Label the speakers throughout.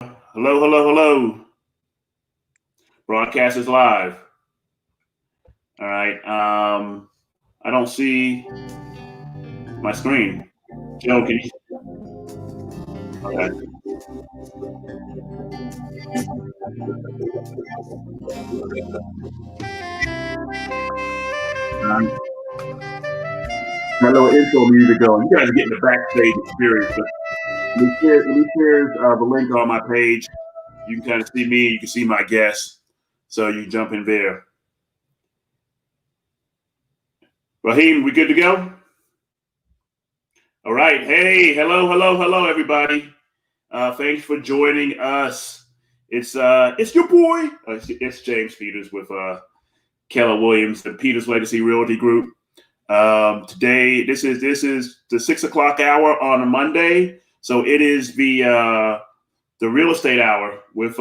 Speaker 1: Hello, hello, hello. Broadcast is live. All right. I don't see my screen. Joe, can you? Okay. Um, my little intro music going. You guys are getting the backstage experience. But let me share the link on my page. You can kind of see me. You can see my guests. So you jump in there. Raheem, we good to go? All right. Hey, hello, hello, hello, everybody. Thanks for joining us. It's your boy. It's James Peters with Keller Williams and Peters Legacy Realty Group. Today, this is the 6 o'clock hour on a Monday, so it is the real estate hour with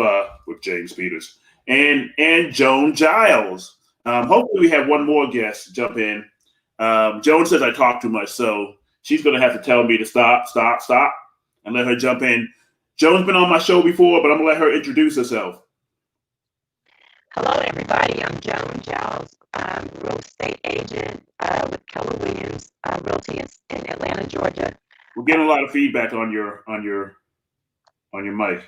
Speaker 1: James Peters and Joan Giles. Hopefully, we have one more guest jump in. Joan says I talk too much, so she's going to have to tell me to stop, and let her jump in. Joan's been on my show before, but I'm going to let her introduce herself.
Speaker 2: Hello, everybody. I'm Joan Giles. I'm a real estate agent with Keller Williams Realty in Atlanta, Georgia.
Speaker 1: We're getting a lot of feedback on your mic.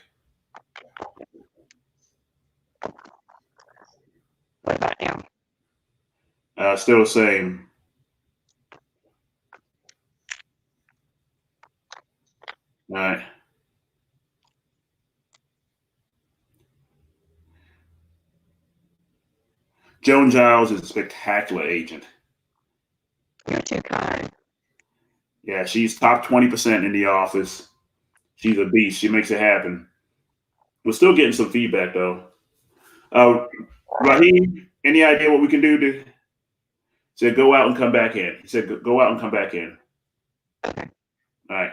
Speaker 2: What about now?
Speaker 1: Still the same. All right. Joan Giles is a spectacular agent.
Speaker 2: You're too kind.
Speaker 1: Yeah, she's top 20% in the office. She's a beast. She makes it happen. We're still getting some feedback though. Raheem, any idea what we can do to say go out and come back in? He said go out and come back in.
Speaker 2: Okay.
Speaker 1: All right.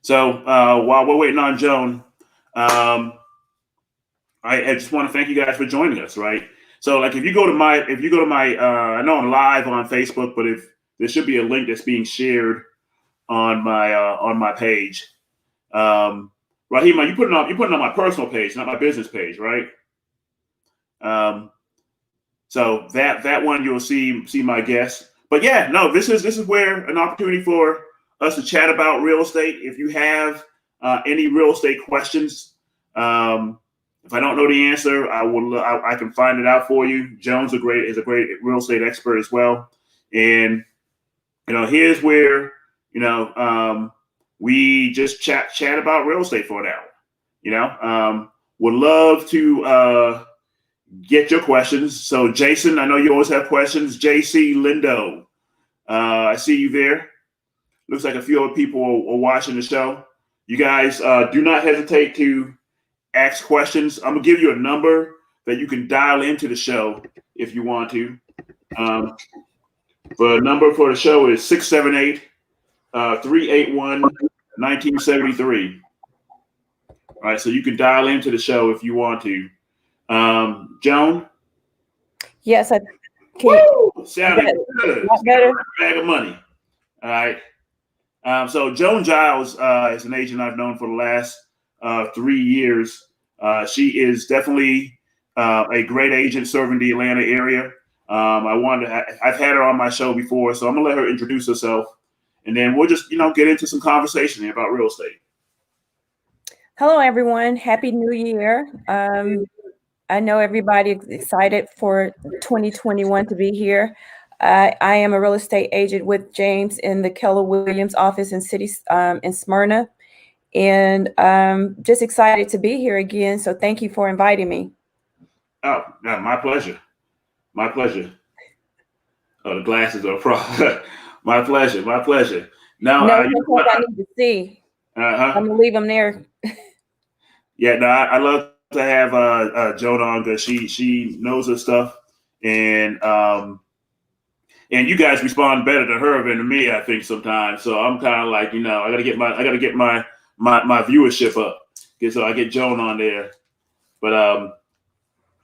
Speaker 1: So while we're waiting on Joan, I just want to thank you guys for joining us. Right. So like if you go to my I know I'm live on Facebook, but if there should be a link that's being shared on my page. Raheem, you're putting on my personal page, not my business page, right? So that one you'll see my guests. But yeah, no, this is where an opportunity for us to chat about real estate. If you have any real estate questions, if I don't know the answer, I can find it out for you. Jones is a great real estate expert as well, and here's where we just chat about real estate for an hour. Would love to get your questions. So Jason, I know you always have questions. JC Lindo, I see you there. Looks like a few other people are watching the show. You guys do not hesitate to ask questions. I'm gonna give you a number that you can dial into the show if you want to. The number for the show is 678-381-1973. All right, so you can dial into the show if you want to. Joan?
Speaker 3: Yes, I
Speaker 1: can. Sounded good.
Speaker 3: Better.
Speaker 1: Bag of money. All right. So Joan Giles is an agent I've known for the last 3 years. She is definitely a great agent serving the Atlanta area. I've had her on my show before, so I'm gonna let her introduce herself, and then we'll just get into some conversation about real estate.
Speaker 3: Hello, everyone. Happy New Year. I know everybody is excited for 2021 to be here. I am a real estate agent with James in the Keller Williams office in Smyrna, and just excited to be here again. So thank you for inviting me.
Speaker 1: Oh, yeah, my pleasure. My pleasure. Oh, the glasses are a problem. My pleasure. My pleasure. Now,
Speaker 3: I need to see. I'm gonna leave them there.
Speaker 1: Yeah, no, I love to have Joan on because she knows her stuff, and you guys respond better to her than to me, I think sometimes. So I'm kind of like, I gotta get my viewership up. Okay, so I get Joan on there, but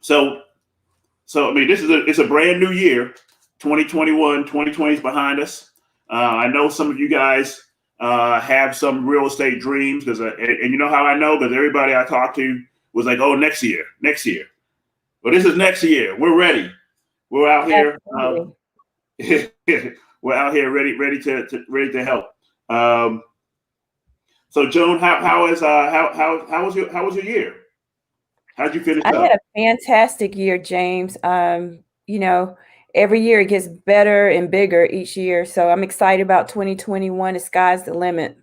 Speaker 1: so I mean, it's a brand new year, 2021. 2020 is behind us. I know some of you guys have some real estate dreams because, and you know how I know? Because everybody I talked to was like, "Oh, next year." Well, this is next year. We're ready. We're out here. We're out here ready to help. So Joan, how was your year? How'd you finish
Speaker 3: I
Speaker 1: up?
Speaker 3: had a fantastic year, James. You know, every year it gets better and bigger each year. So I'm excited about 2021. The sky's the limit.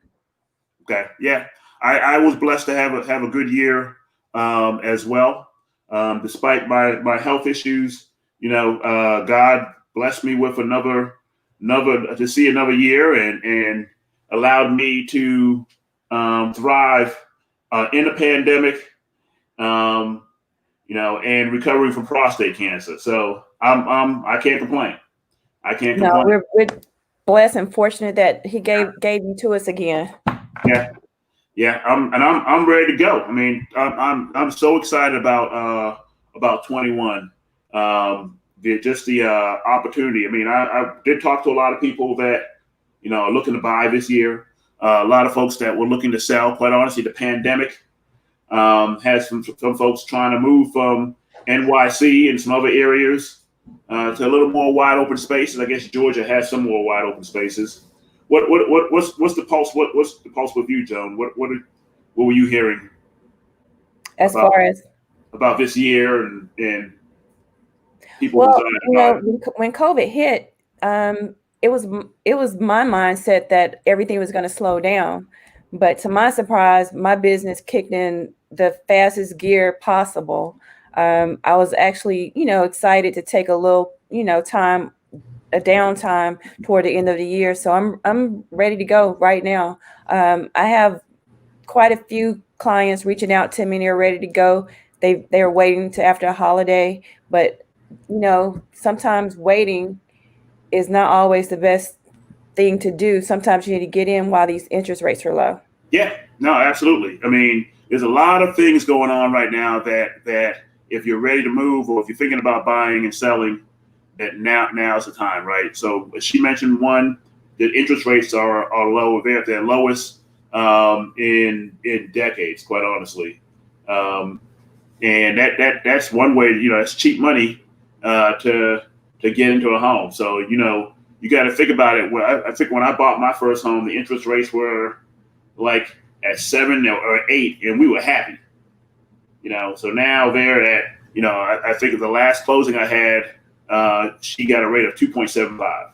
Speaker 1: Okay, yeah, I was blessed to have a good year as well. Despite my health issues, God blessed me with another to see another year and allowed me to thrive in a pandemic, and recovering from prostate cancer. So I can't complain. I can't
Speaker 3: No,
Speaker 1: complain.
Speaker 3: we're blessed and fortunate that he gave you to us again.
Speaker 1: Yeah, I'm ready to go. I mean, I'm so excited about 21. The opportunity. I mean, I did talk to a lot of people that are looking to buy this year. A lot of folks that were looking to sell. Quite honestly, the pandemic has some folks trying to move from NYC and some other areas to a little more wide open spaces. I guess Georgia has some more wide open spaces. What's the pulse? What's the pulse with you, Joan? What were you hearing
Speaker 3: As far as
Speaker 1: about this year and people?
Speaker 3: Well, when COVID hit, it was my mindset that everything was going to slow down, but to my surprise, my business kicked in the fastest gear possible. I was actually, excited to take a little, time, a downtime toward the end of the year. So I'm ready to go right now. I have quite a few clients reaching out to me and they're ready to go. They're waiting to after a holiday, but sometimes waiting is not always the best thing to do. Sometimes you need to get in while these interest rates are low.
Speaker 1: Yeah, no, absolutely. I mean, there's a lot of things going on right now that if you're ready to move or if you're thinking about buying and selling, that now's the time, right? So she mentioned one, that interest rates are low. They're at their lowest in decades, quite honestly. And that's one way. It's cheap money to get into a home. So you got to think about it. Well, I think when I bought my first home, the interest rates were like at 7 or 8, and we were happy. So now they're at I think the last closing I had, she got a rate of 2.75.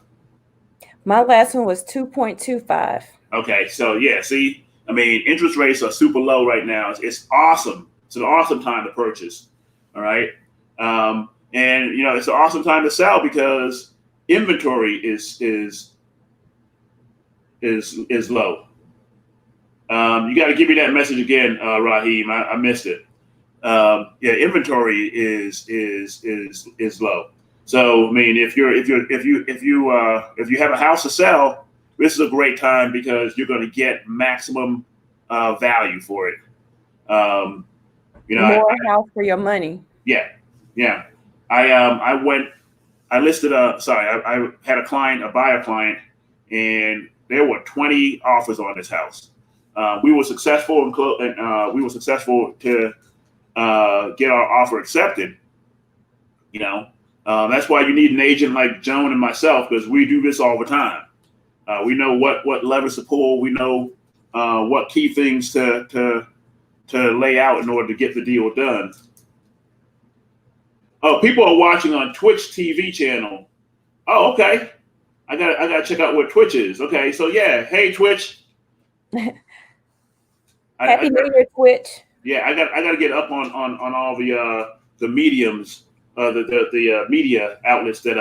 Speaker 3: My last one was 2.25.
Speaker 1: Okay, so yeah, see, I mean, interest rates are super low right now. It's awesome. It's an awesome time to purchase. All right, and it's an awesome time to sell because inventory is low. You got to give me that message again, Raheem. I missed it. Inventory is low. So I mean, if you have a house to sell, this is a great time because you're going to get maximum value for it.
Speaker 3: More house for your money.
Speaker 1: Yeah. I had a buyer client, and there were 20 offers on this house. We were successful we were successful to get our offer accepted. That's why you need an agent like Joan and myself, because we do this all the time. We know what levers to pull. We know what key things to lay out in order to get the deal done. Oh, people are watching on Twitch TV channel. Oh, okay. I gotta check out what Twitch is. Okay, so yeah, hey Twitch.
Speaker 3: Happy New Year, Twitch.
Speaker 1: Yeah, I gotta get up on all the mediums, the media outlets that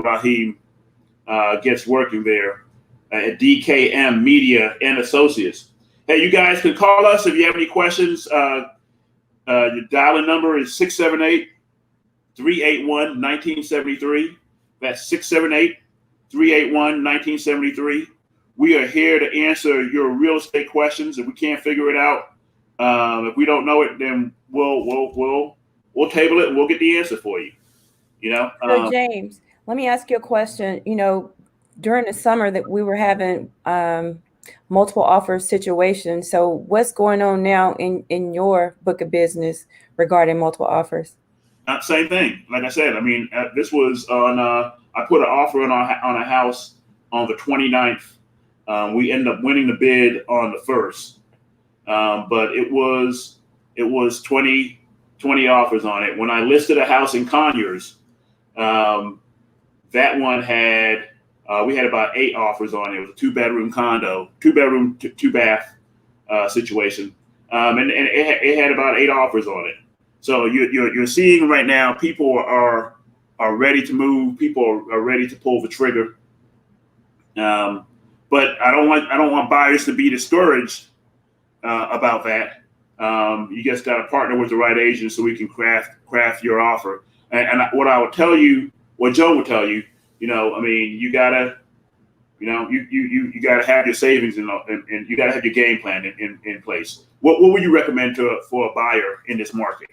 Speaker 1: Raheem gets working there at DKM Media and Associates. Hey, you guys can call us if you have any questions. Your dial-in number is 678-381-1973. That's 678-381-1973. We are here to answer your real estate questions. If we can't figure it out, if we don't know it, then we'll table it and we'll get the answer for you.
Speaker 3: So James, let me ask you a question. during the summer that we were having multiple offer situations. So what's going on now in your book of business regarding multiple offers?
Speaker 1: Same thing. Like I said, I mean, this was on. I put an offer on a house on the 29th. We ended up winning the bid on the 1st, but it was 20 offers on it. When I listed a house in Conyers, that one had we had about 8 offers on it. It was a 2-bedroom condo, 2-bedroom, 2-bath situation, and it had about 8 offers on it. So you're seeing right now people are ready to move. People are ready to pull the trigger. But I don't want buyers to be discouraged about that. You just got to partner with the right agent so we can craft your offer. And what I would tell you, what Joe would tell you, I mean, you gotta, you gotta have your savings and you gotta have your game plan in place. What would you recommend for a buyer in this market?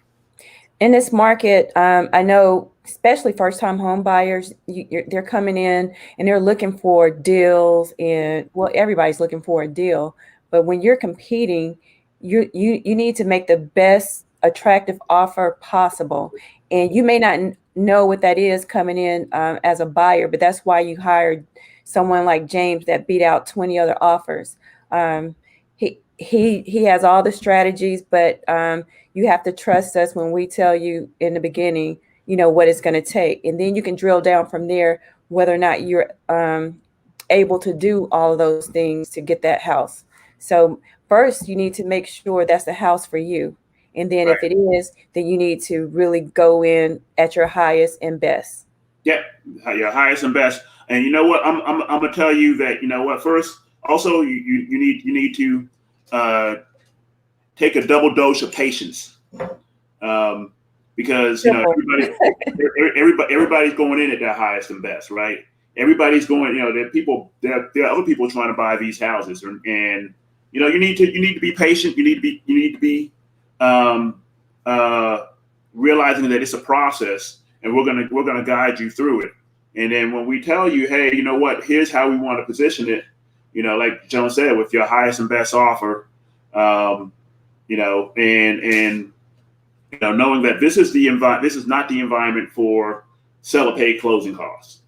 Speaker 3: In this market, I know, especially first-time home buyers, they're coming in and they're looking for deals, and well, everybody's looking for a deal. But when you're competing, you need to make the best attractive offer possible, and you may not know what that is coming in as a buyer, but that's why you hired someone like James that beat out 20 other offers. He has all the strategies, but you have to trust us when we tell you in the beginning, what it's going to take. And then you can drill down from there whether or not you're able to do all of those things to get that house. So first, you need to make sure that's the house for you. And then
Speaker 1: Right.
Speaker 3: if it is, then you need to really go in at your highest and best.
Speaker 1: Yeah, your highest and best. And you know what? I'm gonna tell you that first, also you need to take a double dose of patience, because everybody's going in at their highest and best, right? Everybody's going. There are other people trying to buy these houses, and you need to be patient. You need to be realizing that it's a process, and we're gonna guide you through it. And then when we tell you, hey, you know what? Here's how we want to position it. Like Joan said, with your highest and best offer. And knowing that this is not the environment for seller paid closing costs.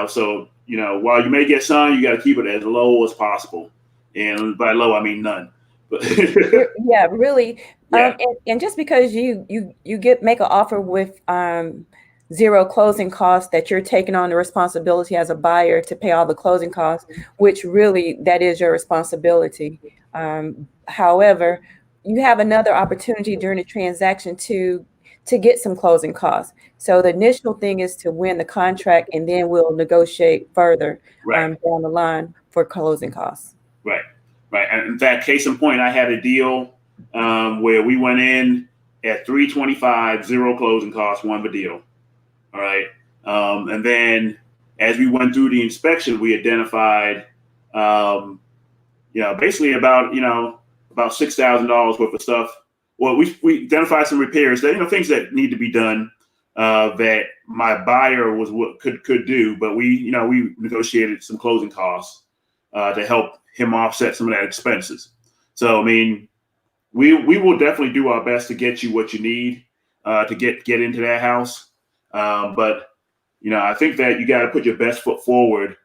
Speaker 1: So while you may get some, you got to keep it as low as possible, and by low I mean none. But
Speaker 3: yeah, really.
Speaker 1: Yeah.
Speaker 3: And just because you make an offer with zero closing costs, that you're taking on the responsibility as a buyer to pay all the closing costs, which really that is your responsibility. However, you have another opportunity during the transaction to get some closing costs. So the initial thing is to win the contract, and then we'll negotiate further
Speaker 1: Right.
Speaker 3: down the line for closing costs.
Speaker 1: Right. And in fact, case in point, I had a deal where we went in at $325, zero closing costs, won the deal. All right. And then as we went through the inspection, we identified, basically about $6,000 worth of stuff. Well, we identified some repairs that, things that need to be done that my buyer could do, but we negotiated some closing costs to help him offset some of that expenses. So, I mean, we will definitely do our best to get you what you need to get into that house. But I think that you got to put your best foot forward,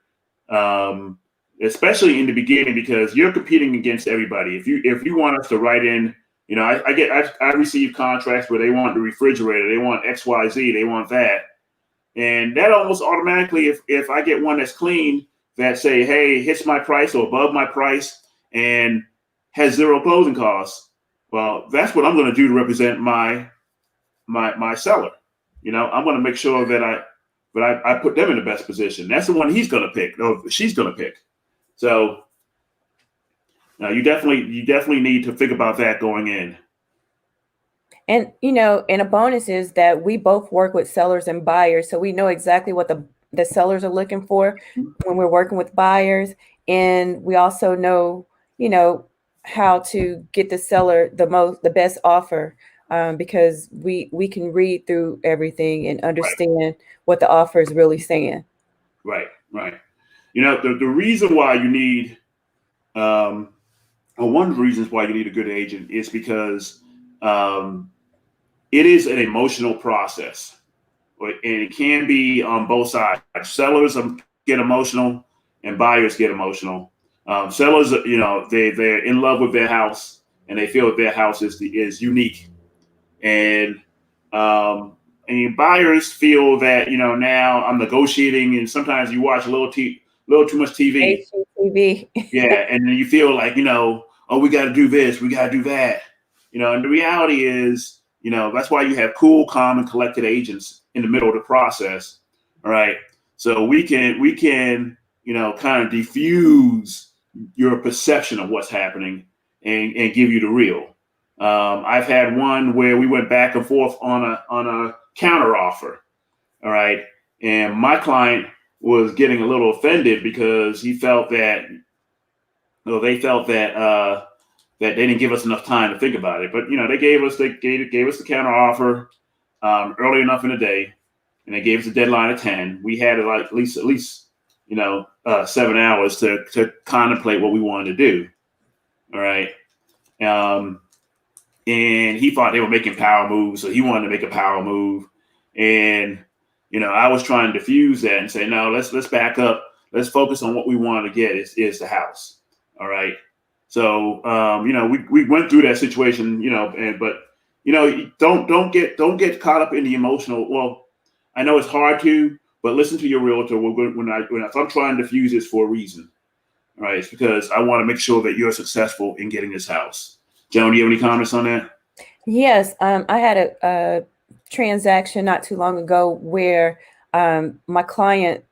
Speaker 1: especially in the beginning, because you're competing against everybody. If you want us to write in, I receive contracts where they want the refrigerator, they want XYZ, they want that, and that almost automatically, if I get one that's clean, that say, hey, hits my price or above my price and has zero closing costs, well, that's what I'm going to do to represent my seller. I'm going to make sure that I put them in the best position. That's the one he's going to pick, or she's going to pick. So you definitely need to think about that going in.
Speaker 3: And and a bonus is that we both work with sellers and buyers, so we know exactly what the sellers are looking for when we're working with buyers, and we also know how to get the seller the best offer, because we can read through everything and understand what the offer is really saying.
Speaker 1: Right. The reason why you need, or one of the reasons why you need a good agent is because it is an emotional process, and it can be on both sides. Sellers get emotional, and buyers get emotional. Sellers, they're in love with their house, and they feel that their house is unique, and buyers feel that now I'm negotiating, and sometimes you watch a little too much TV.
Speaker 3: HGTV.
Speaker 1: Yeah, and then you feel like oh, we got to do this, we got to do that. And the reality is, that's why you have cool, calm, and collected agents in the middle of the process. All right. So we can, kind of diffuse your perception of what's happening and give you the real. I've had one where we went back and forth on a counter offer. All right. And my client was getting a little offended because he felt that, they felt that they didn't give us enough time to think about it. But they gave us the counter offer early enough in the day, and they gave us a deadline of 10. We had at least 7 hours to contemplate what we wanted to do. All right. And he thought they were making power moves, so he wanted to make a power move. And I was trying to diffuse that and say, no, let's back up. Let's focus on what we want to get is the house. All right. So, we went through that situation, but don't get caught up in the emotional. Well, I know it's hard to, but listen to your realtor. If I'm trying to diffuse this for a reason, all right, it's because I want to make sure that you're successful in getting this house. Joan, do you have any comments on that?
Speaker 3: Yes, I had a transaction not too long ago where my client,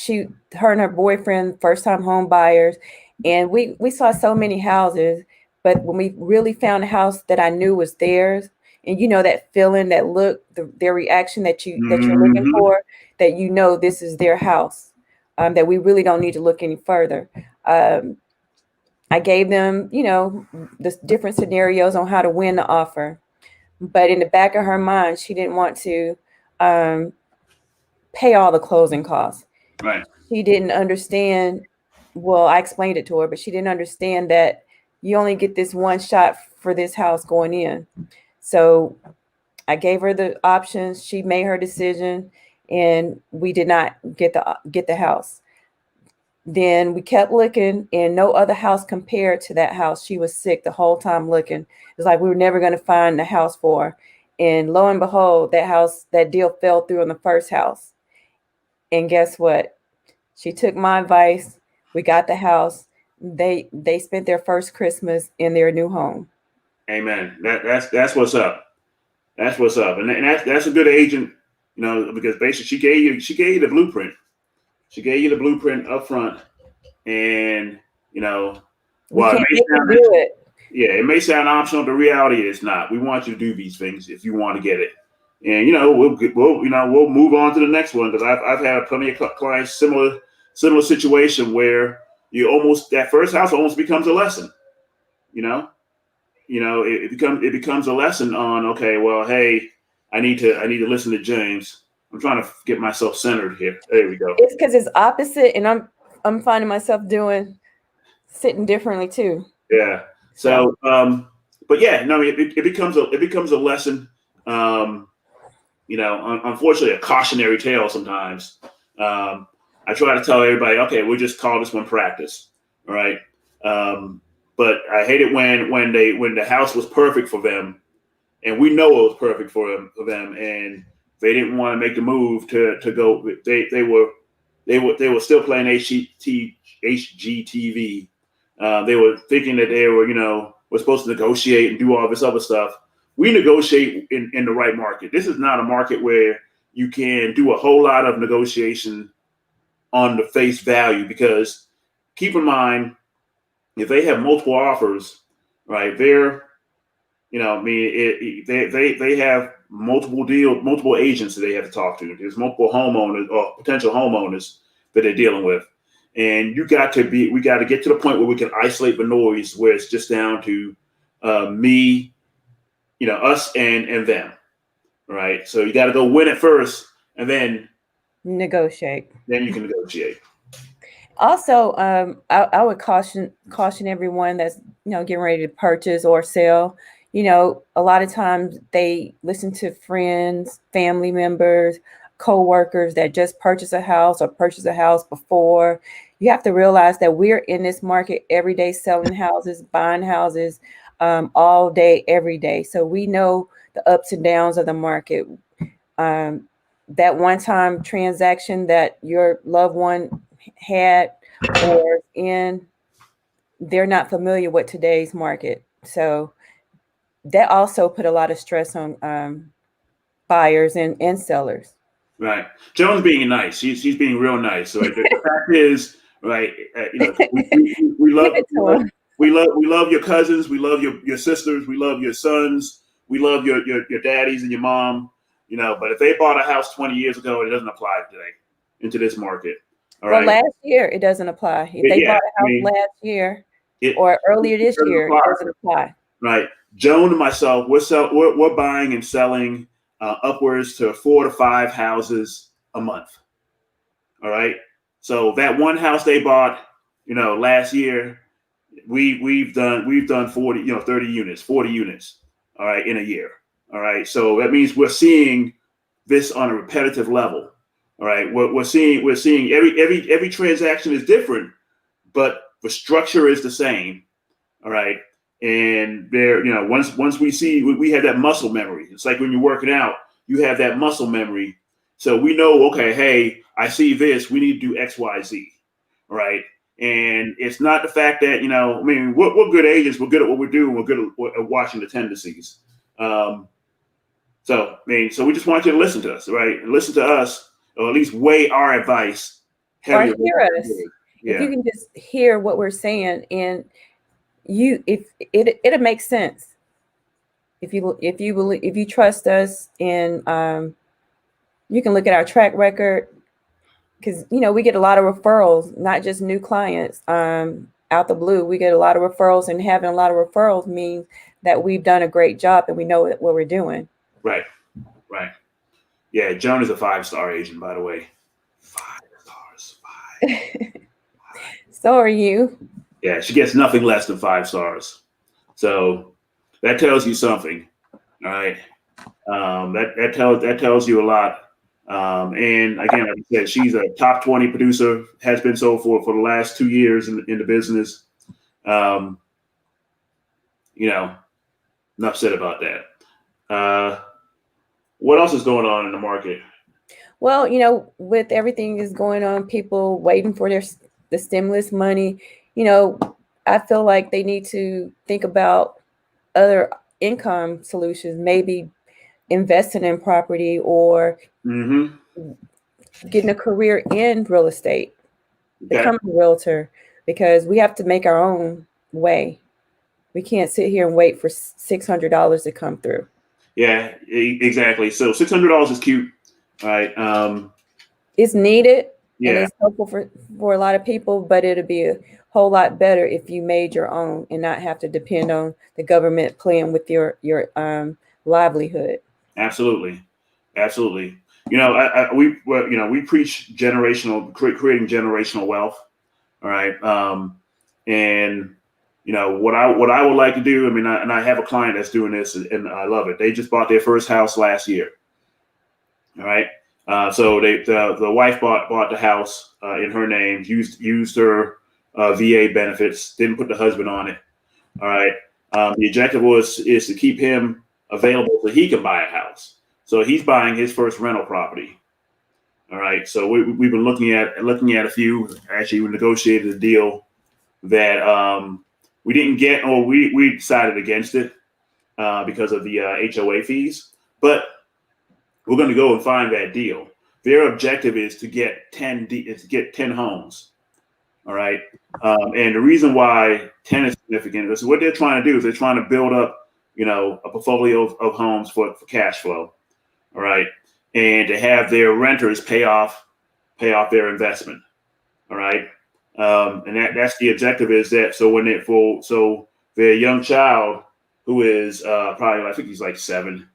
Speaker 3: her and her boyfriend, first-time home buyers, and we saw so many houses, but when we really found a house that I knew was theirs, and that feeling, that look, their reaction that you're looking for, that this is their house, that we really don't need to look any further. I gave them, the different scenarios on how to win the offer, but in the back of her mind, she didn't want to pay all the closing costs.
Speaker 1: Right.
Speaker 3: She didn't understand. Well, I explained it to her, but she didn't understand that you only get this one shot for this house going in. So I gave her the options. She made her decision, and we did not get the house. Then we kept looking, and no other house compared to that house. She was sick the whole time looking. It was like we were never going to find the house for her. And lo and behold, that deal fell through on the first house. And guess what? She took my advice. We got the house. They spent their first Christmas in their new home.
Speaker 1: Amen. That's what's up. That's what's up. And that's a good agent, because basically she gave you the blueprint. She gave you the blueprint up front, and
Speaker 3: while
Speaker 1: it may sound optional, the reality is not. We want you to do these things if you want to get it, and we'll move on to the next one, because I've had plenty of clients similar situation where that first house almost becomes a lesson. It becomes a lesson on, okay, well, hey, I need to listen to James. I'm trying to get myself centered here. There we go.
Speaker 3: It's because it's opposite, and I'm finding myself sitting differently too.
Speaker 1: Yeah. So, but yeah, no, it becomes a lesson. Unfortunately, a cautionary tale sometimes. I try to tell everybody, okay, we'll just call this one practice, all right? But I hate it when the house was perfect for them, and we know it was perfect for them, and they didn't want to make the move to go. They were still playing HGTV. They were thinking that they were supposed to negotiate and do all this other stuff. We negotiate in the right market. This is not a market where you can do a whole lot of negotiation on the face value, because keep in mind, if they have multiple offers, right, they have multiple agents that they have to talk to. There's multiple homeowners or potential homeowners that they're dealing with. And we got to get to the point where we can isolate the noise, where it's just down to me, us and them. Right. So you got to go win it first, and then
Speaker 3: negotiate.
Speaker 1: Then you can negotiate.
Speaker 3: Also, I would caution everyone that's getting ready to purchase or sell. A lot of times they listen to friends, family members, co-workers that just purchased a house or purchased a house before. You have to realize that we're in this market every day, selling houses, buying houses, all day, every day. So we know the ups and downs of the market. Um, that one-time transaction that your loved one had or in, they're not familiar with today's market. So that also put a lot of stress on buyers and sellers.
Speaker 1: Right. Joan's being nice. She's being real nice. So the fact is, right, we
Speaker 3: Give
Speaker 1: love
Speaker 3: it to them.
Speaker 1: we love your cousins, we love your sisters, we love your sons, we love your daddies and your mom, but if they bought a house 20 years ago, it doesn't apply today into this market. All
Speaker 3: Well,
Speaker 1: right.
Speaker 3: last year it doesn't apply. If they
Speaker 1: Yeah,
Speaker 3: bought a house last year
Speaker 1: it
Speaker 3: or earlier this
Speaker 1: doesn't
Speaker 3: year,
Speaker 1: apply.
Speaker 3: it doesn't apply.
Speaker 1: Right. Joan and myself, we're buying and selling upwards to 4 to 5 houses a month. All right. So that one house they bought, last year, we've done 40, 30 units, 40 units, all right, in a year. All right. So that means we're seeing this on a repetitive level. All right. We're seeing every transaction is different, but the structure is the same. All right. And there, once we have that muscle memory. It's like when you're working out, you have that muscle memory. So we know, okay, hey, I see this, we need to do X, Y, Z. All right. And it's not the fact that, we're good agents, we're good at what we do, we're good at watching the tendencies. So we just want you to listen to us, right? And listen to us, or at least weigh our advice heavier.
Speaker 3: Or hear us.
Speaker 1: Yeah.
Speaker 3: If you can just hear what we're saying, and it'll make sense. If you trust us, and you can look at our track record, because we get a lot of referrals, not just new clients out the blue. We get a lot of referrals, and having a lot of referrals means that we've done a great job and we know what we're doing.
Speaker 1: Right. Yeah, Joan is a 5-star agent, by the way. 5 stars. 5.
Speaker 3: So are you.
Speaker 1: Yeah, she gets nothing less than 5 stars. So that tells you something. All right. That tells you a lot. And again, like I said, she's a top 20 producer, has been so for the last 2 years in the business. Enough said about that. What else is going on in the market?
Speaker 3: Well, with everything is going on, people waiting for the stimulus money, I feel like they need to think about other income solutions, maybe investing in property or getting a career in real estate, becoming a realtor, because we have to make our own way. We can't sit here and wait for $600 to come through.
Speaker 1: Yeah, exactly. So $600 is cute. All right.
Speaker 3: It's needed.
Speaker 1: Yeah.
Speaker 3: And it's helpful for a lot of people, but it'll be a whole lot better if you made your own and not have to depend on the government playing with your livelihood.
Speaker 1: Absolutely. We preach creating generational wealth. All right. And what I would like to do. And I have a client that's doing this, and I love it. They just bought their first house last year. All right. So the wife bought the house in her name, used her VA benefits, didn't put the husband on it. All right. The objective is to keep him available so he can buy a house. So he's buying his first rental property. All right. So we've been looking at a few. Actually, we negotiated a deal that we didn't get, or we decided against it because of the HOA fees. But we're going to go and find that deal. Their objective is to get 10 homes. All right. And the reason why 10 is significant is what they're trying to do is they're trying to build up, a portfolio of homes for cash flow. All right. And to have their renters pay off their investment. All right. And that's the objective, is that so their young child, who is probably, I think he's like 7,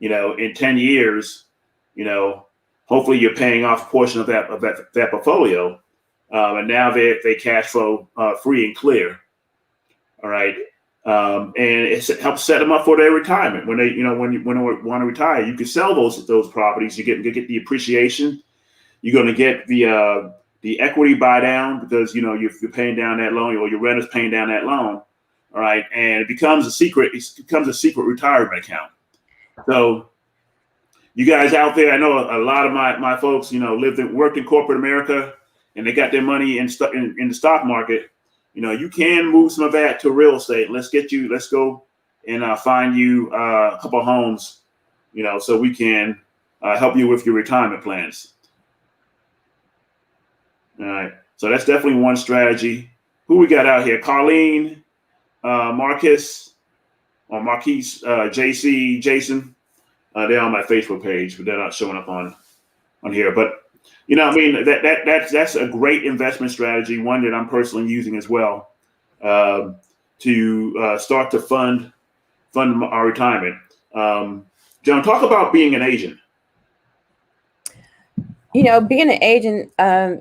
Speaker 1: in 10 years, hopefully you're paying off a portion of that portfolio. and now they cash flow free and clear. All right. And it helps set them up for their retirement. When they want to retire, you can sell those properties. You get the appreciation. You're going to get the equity buy down because you're paying down that loan, or your renter's paying down that loan. All right, and it becomes a secret. It becomes a secret retirement account. So, you guys out there, I know a lot of my folks, worked in corporate America, and they got their money in the stock market. You can move some of that to real estate. Let's go and find you a couple of homes, so we can help you with your retirement plans. All right. So that's definitely one strategy. Who we got out here? Colleen, Marcus, or Marquise, JC, Jason. They're on my Facebook page, but they're not showing up on here. But that's a great investment strategy, one that I'm personally using as well, to start to fund our retirement. John, talk about being an agent.
Speaker 3: Being an agent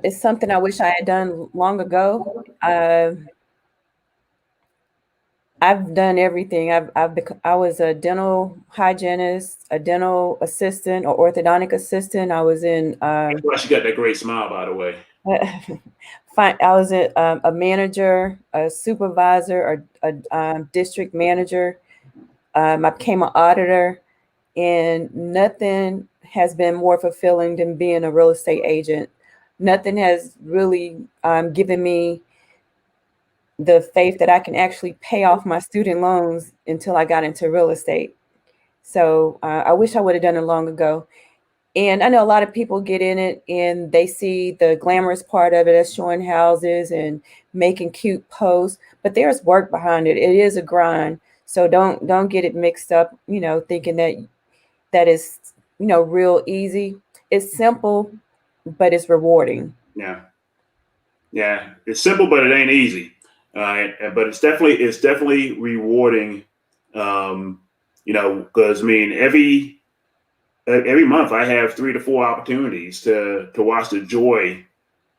Speaker 3: is something I wish I had done long ago. I've done everything. I was a dental hygienist, a dental assistant, or orthodontic assistant. I was in.
Speaker 1: That's why she got that great smile, by the way.
Speaker 3: I was a manager, a supervisor, a district manager. I became an auditor, and nothing has been more fulfilling than being a real estate agent. Nothing has really given me the faith that I can actually pay off my student loans until I got into real estate. So I wish I would have done it long ago. And I know a lot of people get in it and they see the glamorous part of it as showing houses and making cute posts, but there's work behind it. It is a grind. So don't get it mixed up, thinking that is, real easy. It's simple, but it's rewarding.
Speaker 1: Yeah. It's simple, but it ain't easy. But it's definitely rewarding. Because every month I have 3 to 4 opportunities to watch the joy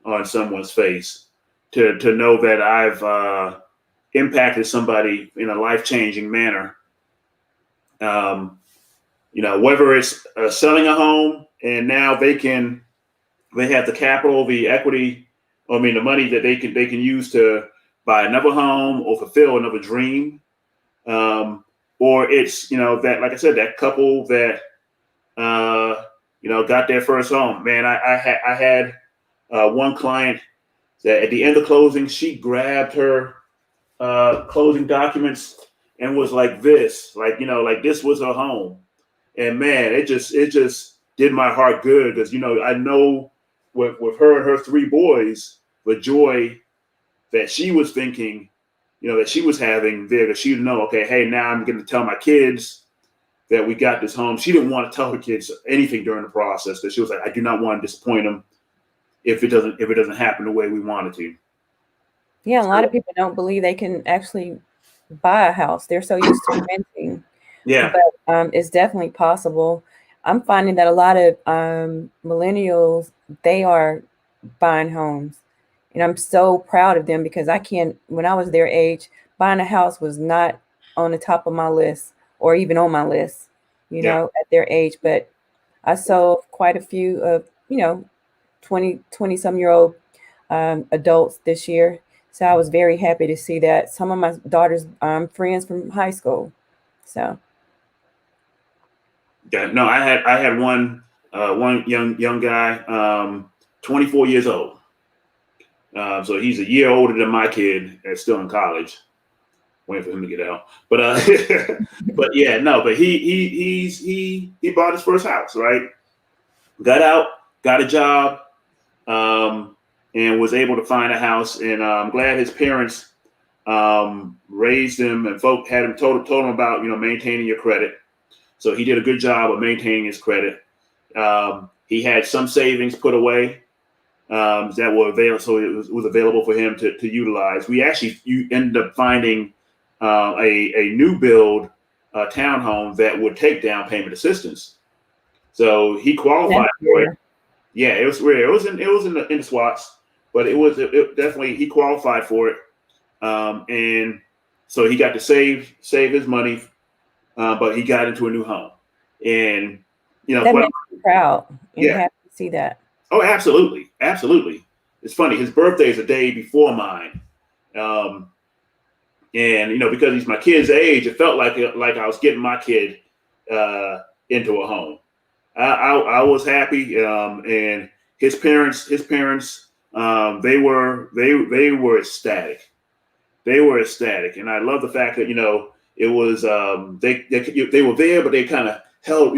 Speaker 1: on someone's face, to know that I've impacted somebody in a life-changing manner. Whether it's selling a home and now they have the capital, the equity, the money that they can use to buy another home or fulfill another dream. Or it's, that, like I said, that couple that, got their first home. Man, I had one client that at the end of closing, she grabbed her closing documents and was like this, like this was her home. And man, it just did my heart good because, I know with her and her 3 boys, the joy that she was thinking, that she was having there, that she didn't know, okay, hey, now I'm going to tell my kids that we got this home. She didn't want to tell her kids anything during the process, that she was like, I do not want to disappoint them if it doesn't happen the way we want it to.
Speaker 3: Yeah, a lot of people don't believe they can actually buy a house. They're so used to renting.
Speaker 1: Yeah.
Speaker 3: But it's definitely possible. I'm finding that a lot of millennials, they are buying homes. And I'm so proud of them because when I was their age, buying a house was not on the top of my list or even on my list, at their age. But I saw quite a few of, 20 some year old adults this year. So I was very happy to see that. Some of my daughter's friends from high school. So.
Speaker 1: Yeah, no, I had one young guy, 24 years old. So he's a year older than my kid that's still in college, waiting for him to get out. But he bought his first house, right? Got out, got a job, and was able to find a house. And I'm glad his parents raised him and had him told him about maintaining your credit. So he did a good job of maintaining his credit. He had some savings put away that were available, so it was available for him to utilize. You ended up finding a new build townhome that would take down payment assistance. So he qualified for it. Yeah, it was rare. It was in the SWATs, but it definitely, he qualified for it. And so he got to save his money, but he got into a new home. And,
Speaker 3: that makes me proud. And
Speaker 1: Yeah.
Speaker 3: happy to see that.
Speaker 1: Oh, absolutely. Absolutely. It's funny. His birthday is a day before mine. And, because he's my kid's age, it felt like I was getting my kid into a home. I was happy. And his parents, they were ecstatic. They were ecstatic. And I love the fact that, it was, they were there, but they kind of held,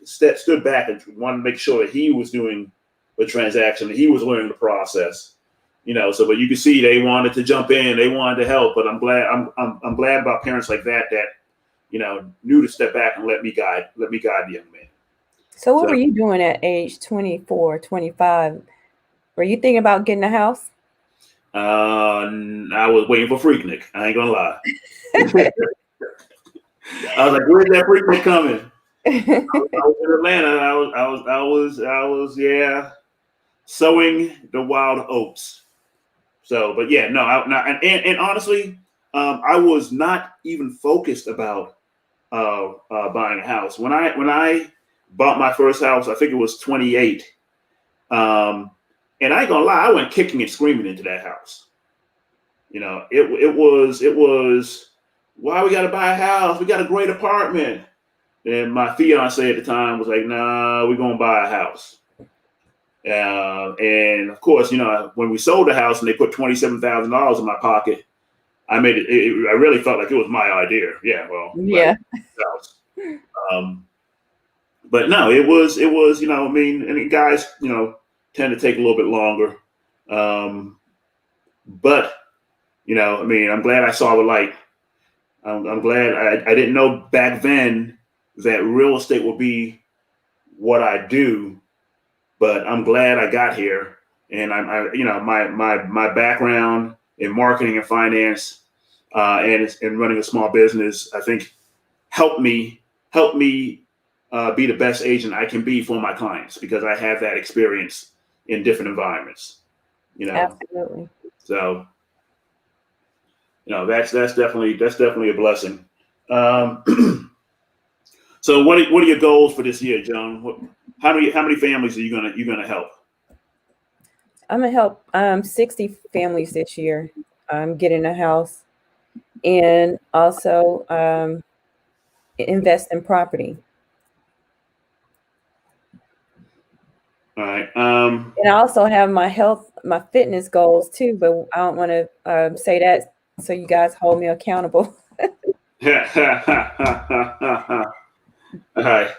Speaker 1: stood back and wanted to make sure that he was doing the transaction, that he was learning the process. But you can see they wanted to jump in, they wanted to help. But I'm glad about parents like that knew to step back and let me guide the young man.
Speaker 3: So what were you doing at age 24, 25? Were you thinking about getting a house?
Speaker 1: I was waiting for Freaknik. I ain't gonna lie. I was like, "Where's that Freaknik coming?" I was in Atlanta. I was sowing the wild oats. So, but yeah, no, and honestly, I was not even focused about buying a house. When I bought my first house, I think it was 28. And I ain't gonna lie, I went kicking and screaming into that house. It was why we got to buy a house? We got a great apartment. And my fiance at the time was like, "Nah, we're gonna buy a house." And of course, when we sold the house and they put $27,000 in my pocket, I made it. I really felt like it was my idea. Yeah, well,
Speaker 3: yeah.
Speaker 1: But no, it was. And guys, tend to take a little bit longer. But I'm glad I saw the light. I'm glad I didn't know back then that real estate would be what I do, but I'm glad I got here. And my background in marketing and finance and running a small business, I think helped me be the best agent I can be for my clients, because I have that experience in different environments.
Speaker 3: Absolutely.
Speaker 1: So, that's definitely a blessing. So what are your goals for this year, Joan? How many families are you gonna help?
Speaker 3: I'm gonna help 60 families this year get in a house, and also invest in property.
Speaker 1: All right.
Speaker 3: And I also have my fitness goals too, but I don't want to say that, so you guys hold me accountable.
Speaker 1: All right.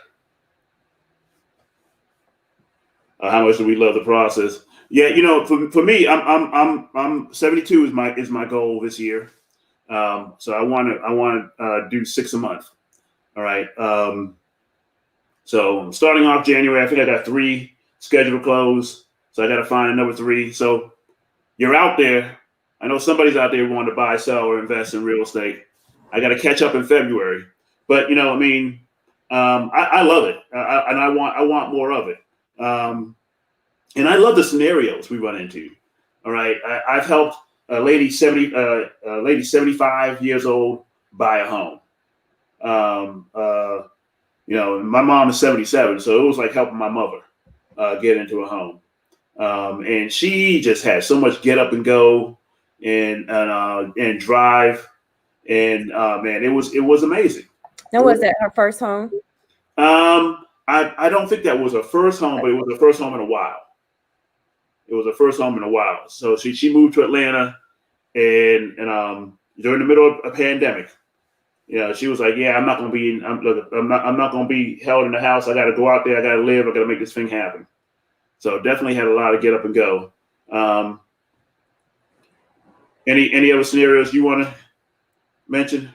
Speaker 1: How much do we love the process? Yeah, for me, I'm 72 is my goal this year. So I want to do 6 a month. All right. So starting off January, I think I got 3 scheduled to close. So I got to find another 3. So you're out there. I know somebody's out there wanting to buy, sell, or invest in real estate. I got to catch up in February. But I love it, and I want more of it. And I love the scenarios we run into. All right, I've helped a lady 75 years old buy a home. My mom is 77, so it was like helping my mother get into a home. And she just had so much get up and go and drive, and man, it was amazing.
Speaker 3: And was that her first home?
Speaker 1: I don't think that was her first home, but it was her first home in a while. So she moved to Atlanta, and during the middle of a pandemic, she was like, "Yeah, I'm not gonna be held in the house. I got to go out there. I got to live. I got to make this thing happen." So definitely had a lot of get up and go. Any other scenarios you want to mention?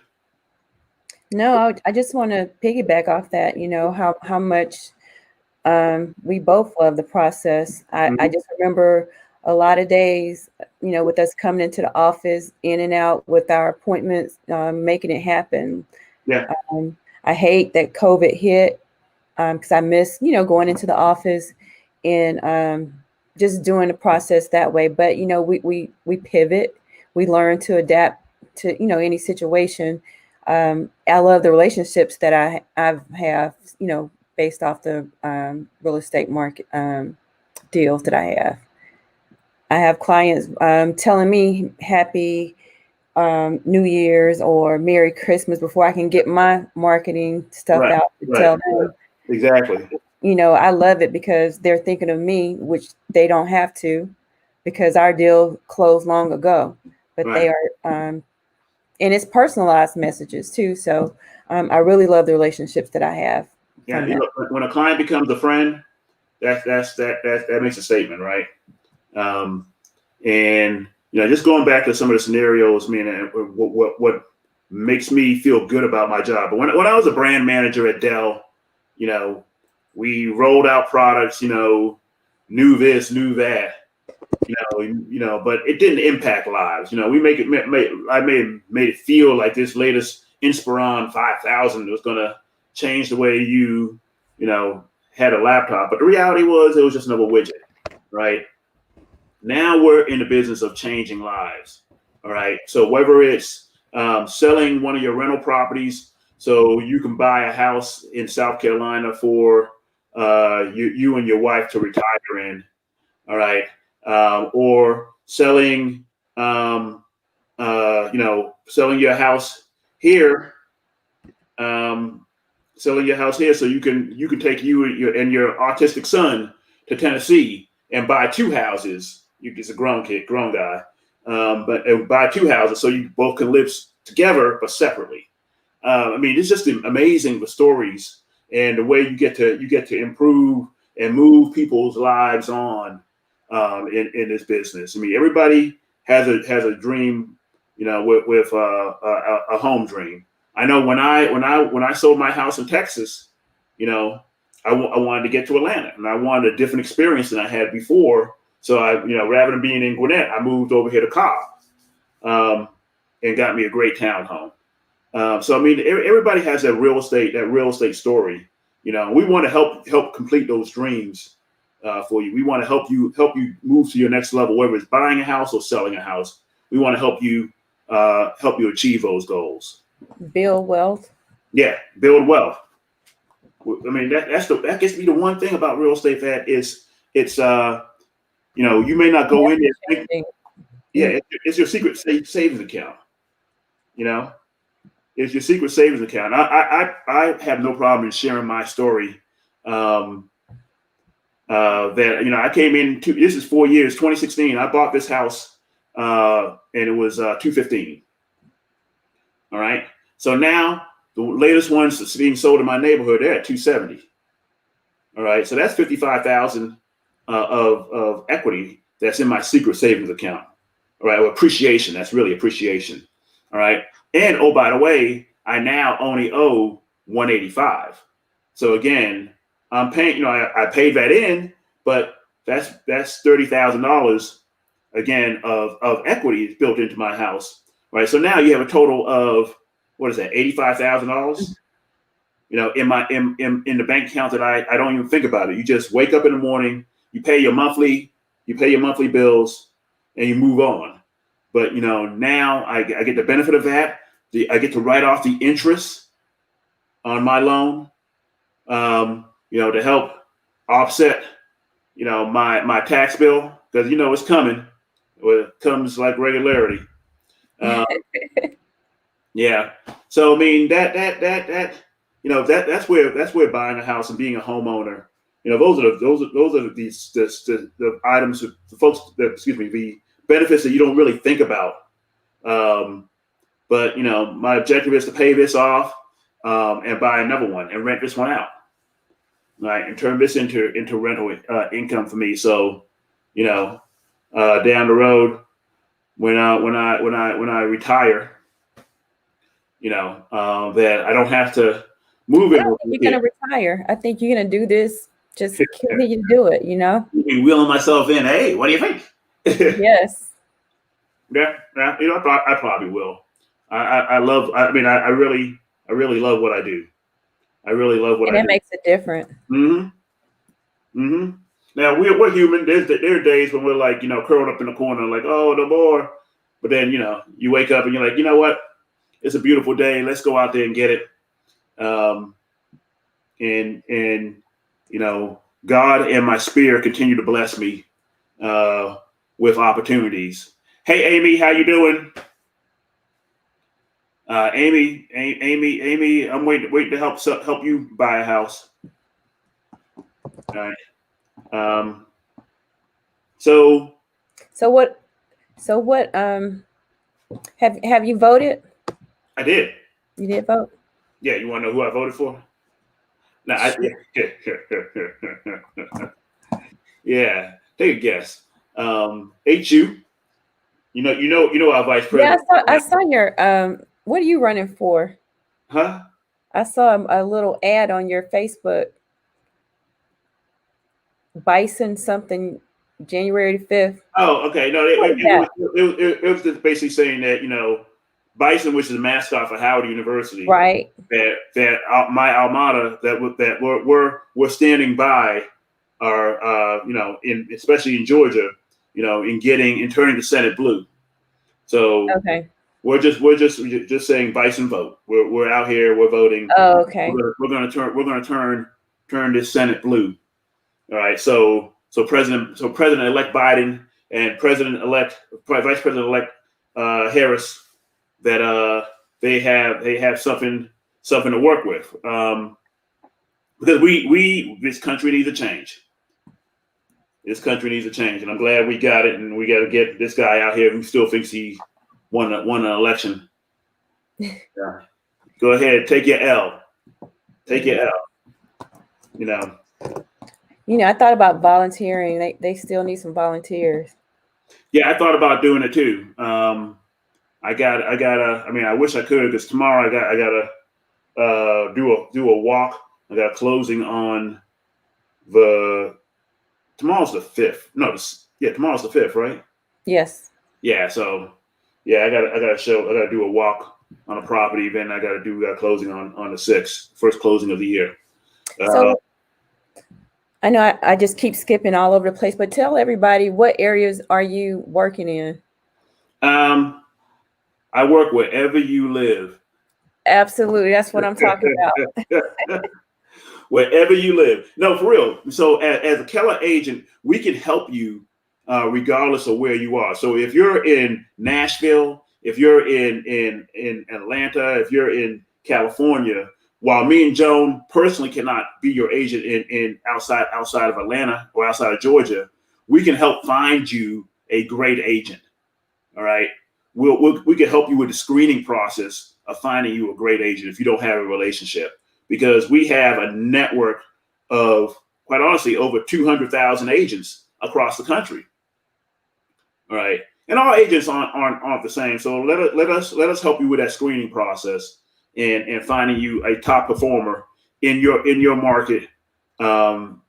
Speaker 3: No, I just want to piggyback off that. How much we both love the process. I just remember a lot of days, with us coming into the office, in and out with our appointments, making it happen.
Speaker 1: Yeah.
Speaker 3: I hate that COVID hit, because I miss, going into the office and just doing the process that way. But we pivot, we learn to adapt to any situation. I love the relationships that I have based off the real estate market deals that I have. I have clients telling me happy New Year's or Merry Christmas before I can get my marketing stuff
Speaker 1: Right,
Speaker 3: out to
Speaker 1: right,
Speaker 3: tell them.
Speaker 1: exactly.
Speaker 3: I love it because they're thinking of me, which they don't have to, because our deal closed long ago. But
Speaker 1: Right.
Speaker 3: they are, and it's personalized messages too. So I really love the relationships that I have.
Speaker 1: Yeah,
Speaker 3: from that.
Speaker 1: when a client becomes a friend, that makes a statement, right? And just going back to some of the scenarios, I mean, what makes me feel good about my job. But when I was a brand manager at Dell, we rolled out products, knew this, knew that, but it didn't impact lives. We I made it feel like this latest Inspiron 5000 was gonna change the way you had a laptop. But the reality was it was just another widget, right? Now we're in the business of changing lives. All right. So whether it's selling one of your rental properties so you can buy a house in South Carolina for you and your wife to retire in. All right. Or selling, selling your house here, so you can take you and your autistic son to Tennessee and buy two houses. He's a grown guy, but buy two houses so you both can live together but separately. I mean, it's just amazing the stories and the way you get to improve and move people's lives on in this business. I mean, everybody has a dream, with a home dream. I know when I sold my house in Texas, I wanted to get to Atlanta, and I wanted a different experience than I had before. So I, rather than being in Gwinnett, I moved over here to Cobb, and got me a great townhome. So I mean, everybody has that real estate story. We want to help complete those dreams for you. We want to help you move to your next level, whether it's buying a house or selling a house. We want to help you achieve those goals.
Speaker 3: Build wealth.
Speaker 1: Yeah, build wealth. I mean, that gets me the one thing about real estate that it's you may not go in there thinking, it's your secret savings account. It's your secret savings account. I have no problem in sharing my story. That I came in this is 4 years, 2016. I bought this house, and it was $215. All right. So now the latest ones that's being sold in my neighborhood, they're at $270. All right. So that's $55,000 of equity that's in my secret savings account. All right. Well, appreciation. That's really appreciation. All right. And oh, by the way, I now only owe $185. So again, I'm paying. I paid that in, but that's $30,000 again of equity built into my house. Right. So now you have a total of, what is that, $85,000? In the bank account that I don't even think about it. You just wake up in the morning, you pay your monthly bills, and you move on. But now I get the benefit of that. I get to write off the interest on my loan, to help offset, my tax bill, because it's coming. Well, it comes like regularity. Yeah. So I mean that's where buying a house and being a homeowner, those are the items, the benefits that you don't really think about. But my objective is to pay this off, and buy another one and rent this one out, right, and turn this into rental income for me. So down the road, when I retire, that I don't have to move it.
Speaker 3: You're gonna retire. I think you're gonna do this. Just continue to do it.
Speaker 1: Wheeling myself in. Hey, what do you think?
Speaker 3: Yes.
Speaker 1: Yeah. I probably will. I really love what I do. I really love what I do.
Speaker 3: And it makes it different.
Speaker 1: Mm-hmm. Mm-hmm. Now we're human. There are days when we're like, curled up in the corner, like, oh, no more. But then, you wake up and you're like, you know what? It's a beautiful day. Let's go out there and get it. And God and my spirit continue to bless me with opportunities. Hey, Amy, how you doing? Amy, I'm waiting to help you buy a house. All right. So
Speaker 3: what have you voted?
Speaker 1: I did.
Speaker 3: You did vote?
Speaker 1: Yeah, you want to know who I voted for? No, yeah, take a guess. HU. You know our vice president.
Speaker 3: Yeah, I saw your what are you running for?
Speaker 1: Huh?
Speaker 3: I saw a little ad on your Facebook. Bison something, January 5th.
Speaker 1: Oh, okay. No, it was just basically saying that, Bison, which is the mascot for Howard University,
Speaker 3: right?
Speaker 1: That my alma mater that we're standing by our especially in Georgia, in turning the Senate blue. So
Speaker 3: okay,
Speaker 1: we're just saying Bison vote. We're out here, we're voting.
Speaker 3: Oh, okay.
Speaker 1: We're gonna turn this Senate blue. All right. So President-elect Biden and Vice President-elect Harris, that they have something to work with, because this country needs a change. This country needs a change, and I'm glad we got it. And we got to get this guy out here who still thinks he won an election. Yeah. Go ahead, take your L. Take your L.
Speaker 3: I thought about volunteering. They still need some volunteers.
Speaker 1: Yeah, I thought about doing it too. I wish I could, because tomorrow I gotta do a walk. I got a closing on tomorrow's the 5th. No, tomorrow's the 5th, right?
Speaker 3: Yes.
Speaker 1: Yeah. So yeah, I gotta do a walk on a property. Then I gotta do that closing on the 6th, first closing of the year.
Speaker 3: So I know I just keep skipping all over the place, but tell everybody, what areas are you working in?
Speaker 1: I work wherever you live.
Speaker 3: Absolutely. That's what I'm talking about.
Speaker 1: Wherever you live. No, for real. So as a Keller agent, we can help you regardless of where you are. So if you're in Nashville, if you're in Atlanta, if you're in California, while me and Joan personally cannot be your agent in outside of Atlanta or outside of Georgia, we can help find you a great agent. All right. We can help you with the screening process of finding you a great agent if you don't have a relationship, because we have a network of, quite honestly, over 200,000 agents across the country. All right. And all agents aren't the same. So let us help you with that screening process and finding you a top performer in your market, that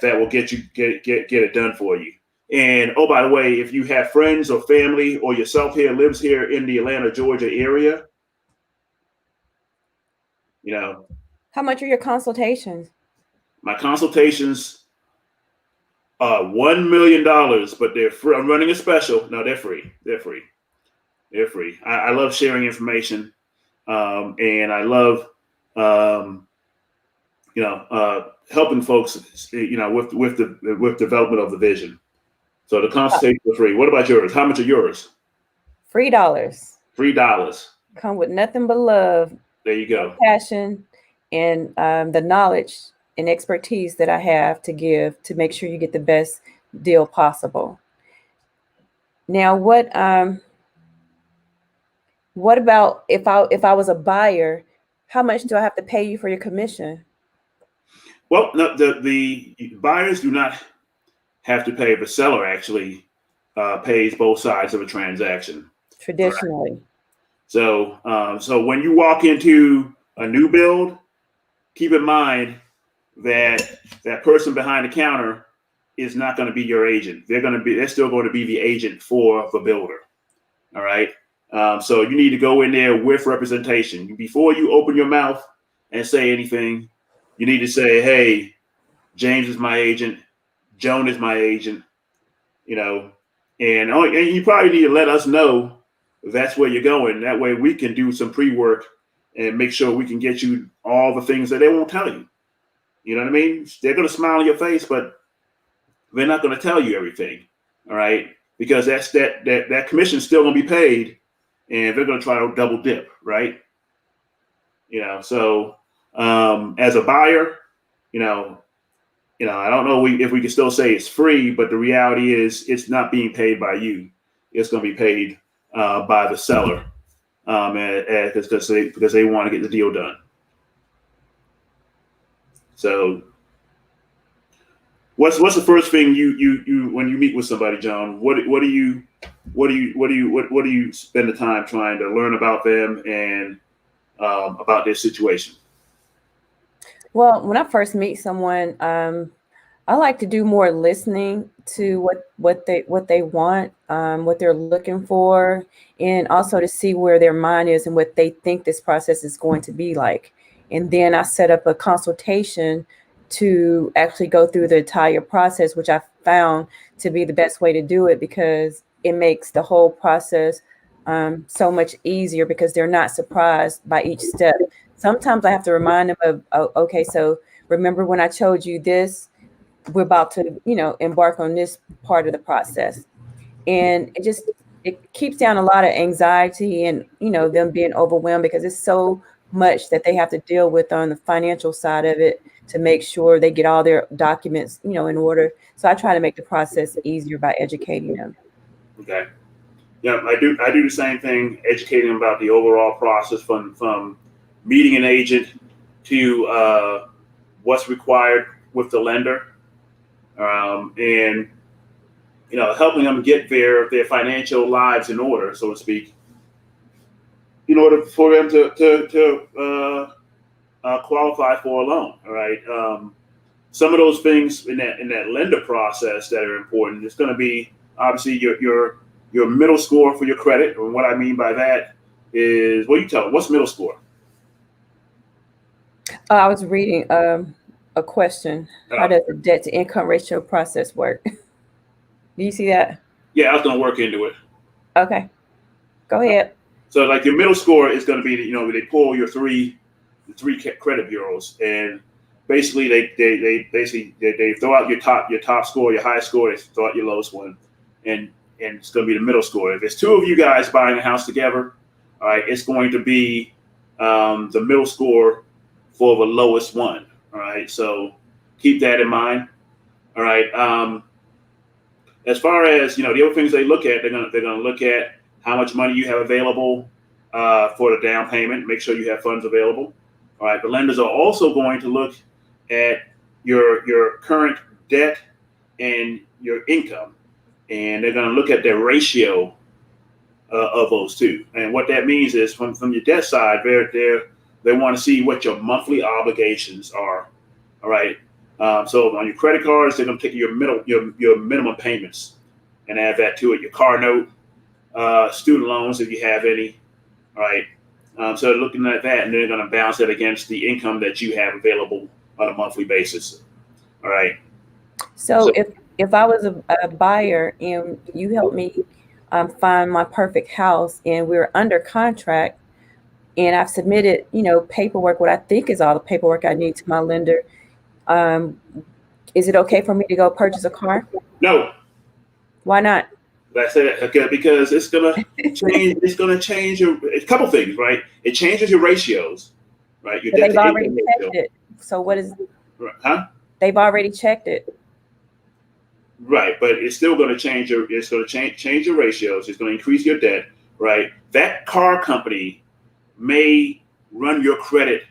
Speaker 1: will get it done for you. And oh, by the way, if you have friends or family or yourself lives here in the Atlanta, Georgia area,
Speaker 3: How much are your consultations?
Speaker 1: My consultations are $1 million, but they're free. I'm running a special. No, they're free. They're free. I love sharing information, and I love helping folks, with development of the vision. So the consultations are free. What about yours? How much are yours?
Speaker 3: $3.
Speaker 1: $3.
Speaker 3: Come with nothing but love.
Speaker 1: There you go.
Speaker 3: Passion and the knowledge and expertise that I have to give to make sure you get the best deal possible. Now, what about if I was a buyer? How much do I have to pay you for your commission?
Speaker 1: Well, no, the buyers do not have to pay. The seller actually pays both sides of a transaction.
Speaker 3: Traditionally.
Speaker 1: Right. So when you walk into a new build, keep in mind that person behind the counter is not going to be your agent. They're still going to be the agent for the builder. All right. So you need to go in there with representation. Before you open your mouth and say anything, you need to say, hey, James is my agent. Joan is my agent, you know, and you probably need to let us know if that's where you're going. That way we can do some pre-work and make sure we can get you all the things that they won't tell you. You know what I mean? They're going to smile on your face, but they're not going to tell you everything. All right. Because that commission is still going to be paid, and they're going to try to double dip. Right. You know, so as a buyer, you know, I don't know if we can still say it's free, but the reality is it's not being paid by you. It's going to be paid by the seller because they want to get the deal done. So what's the first thing you when you meet with somebody, John? What do you spend the time trying to learn about them and about their situation?
Speaker 3: Well, when I first meet someone, I like to do more listening to what they want, what they're looking for, and also to see where their mind is and what they think this process is going to be like. And then I set up a consultation to actually go through the entire process, which I found to be the best way to do it because it makes the whole process so much easier because they're not surprised by each step. Sometimes I have to remind them of, oh, okay, so remember when I told you this, we're about to, embark on this part of the process. And it keeps down a lot of anxiety and, them being overwhelmed because it's so much that they have to deal with on the financial side of it to make sure they get all their documents, in order. So I try to make the process easier by educating them.
Speaker 1: Okay. Yeah, I do the same thing, educating them about the overall process from meeting an agent to what's required with the lender, and helping them get their financial lives in order, so to speak, in order for them to qualify for a loan. All right. Some of those things in that lender process that are important. It's going to be obviously your middle score for your credit, and what I mean by that is, what do you tell them? What's middle score?
Speaker 3: I was reading a question. How does the debt to income ratio process work? Do you see that?
Speaker 1: Yeah, I was going to work into it.
Speaker 3: Okay, go ahead.
Speaker 1: So, like, your middle score is going to be, they pull your three credit bureaus, and basically they throw out your top score, your highest score, they throw out your lowest one, and it's going to be the middle score. If there's two of you guys buying a house together, all right, it's going to be the middle score for the lowest one. All right, so keep that in mind. All right. As far as the other things they look at, they're gonna look at how much money you have available for the down payment. Make sure you have funds available. All right. The lenders are also going to look at your current debt and your income, and they're going to look at the ratio of those two. And what that means is, from your debt side, they want to see what your monthly obligations are. All right. So on your credit cards, they're going to take your minimum payments and add that to it. Your car note, student loans, if you have any. All right. So they're looking at that, and they're going to balance that against the income that you have available on a monthly basis. All right.
Speaker 3: So if I was a buyer and you helped me find my perfect house and we're under contract and I've submitted, paperwork, what I think is all the paperwork I need to my lender, is it okay for me to go purchase a car?
Speaker 1: No.
Speaker 3: Why not?
Speaker 1: That's it. Okay, because it's gonna change. It's gonna change a couple things, right? It changes your ratios, right? Your
Speaker 3: they've already checked it. So what is?
Speaker 1: Huh?
Speaker 3: They've already checked it.
Speaker 1: Right, but it's still going to change your. It's going to change your ratios. It's going to increase your debt, right? That car company may run your credit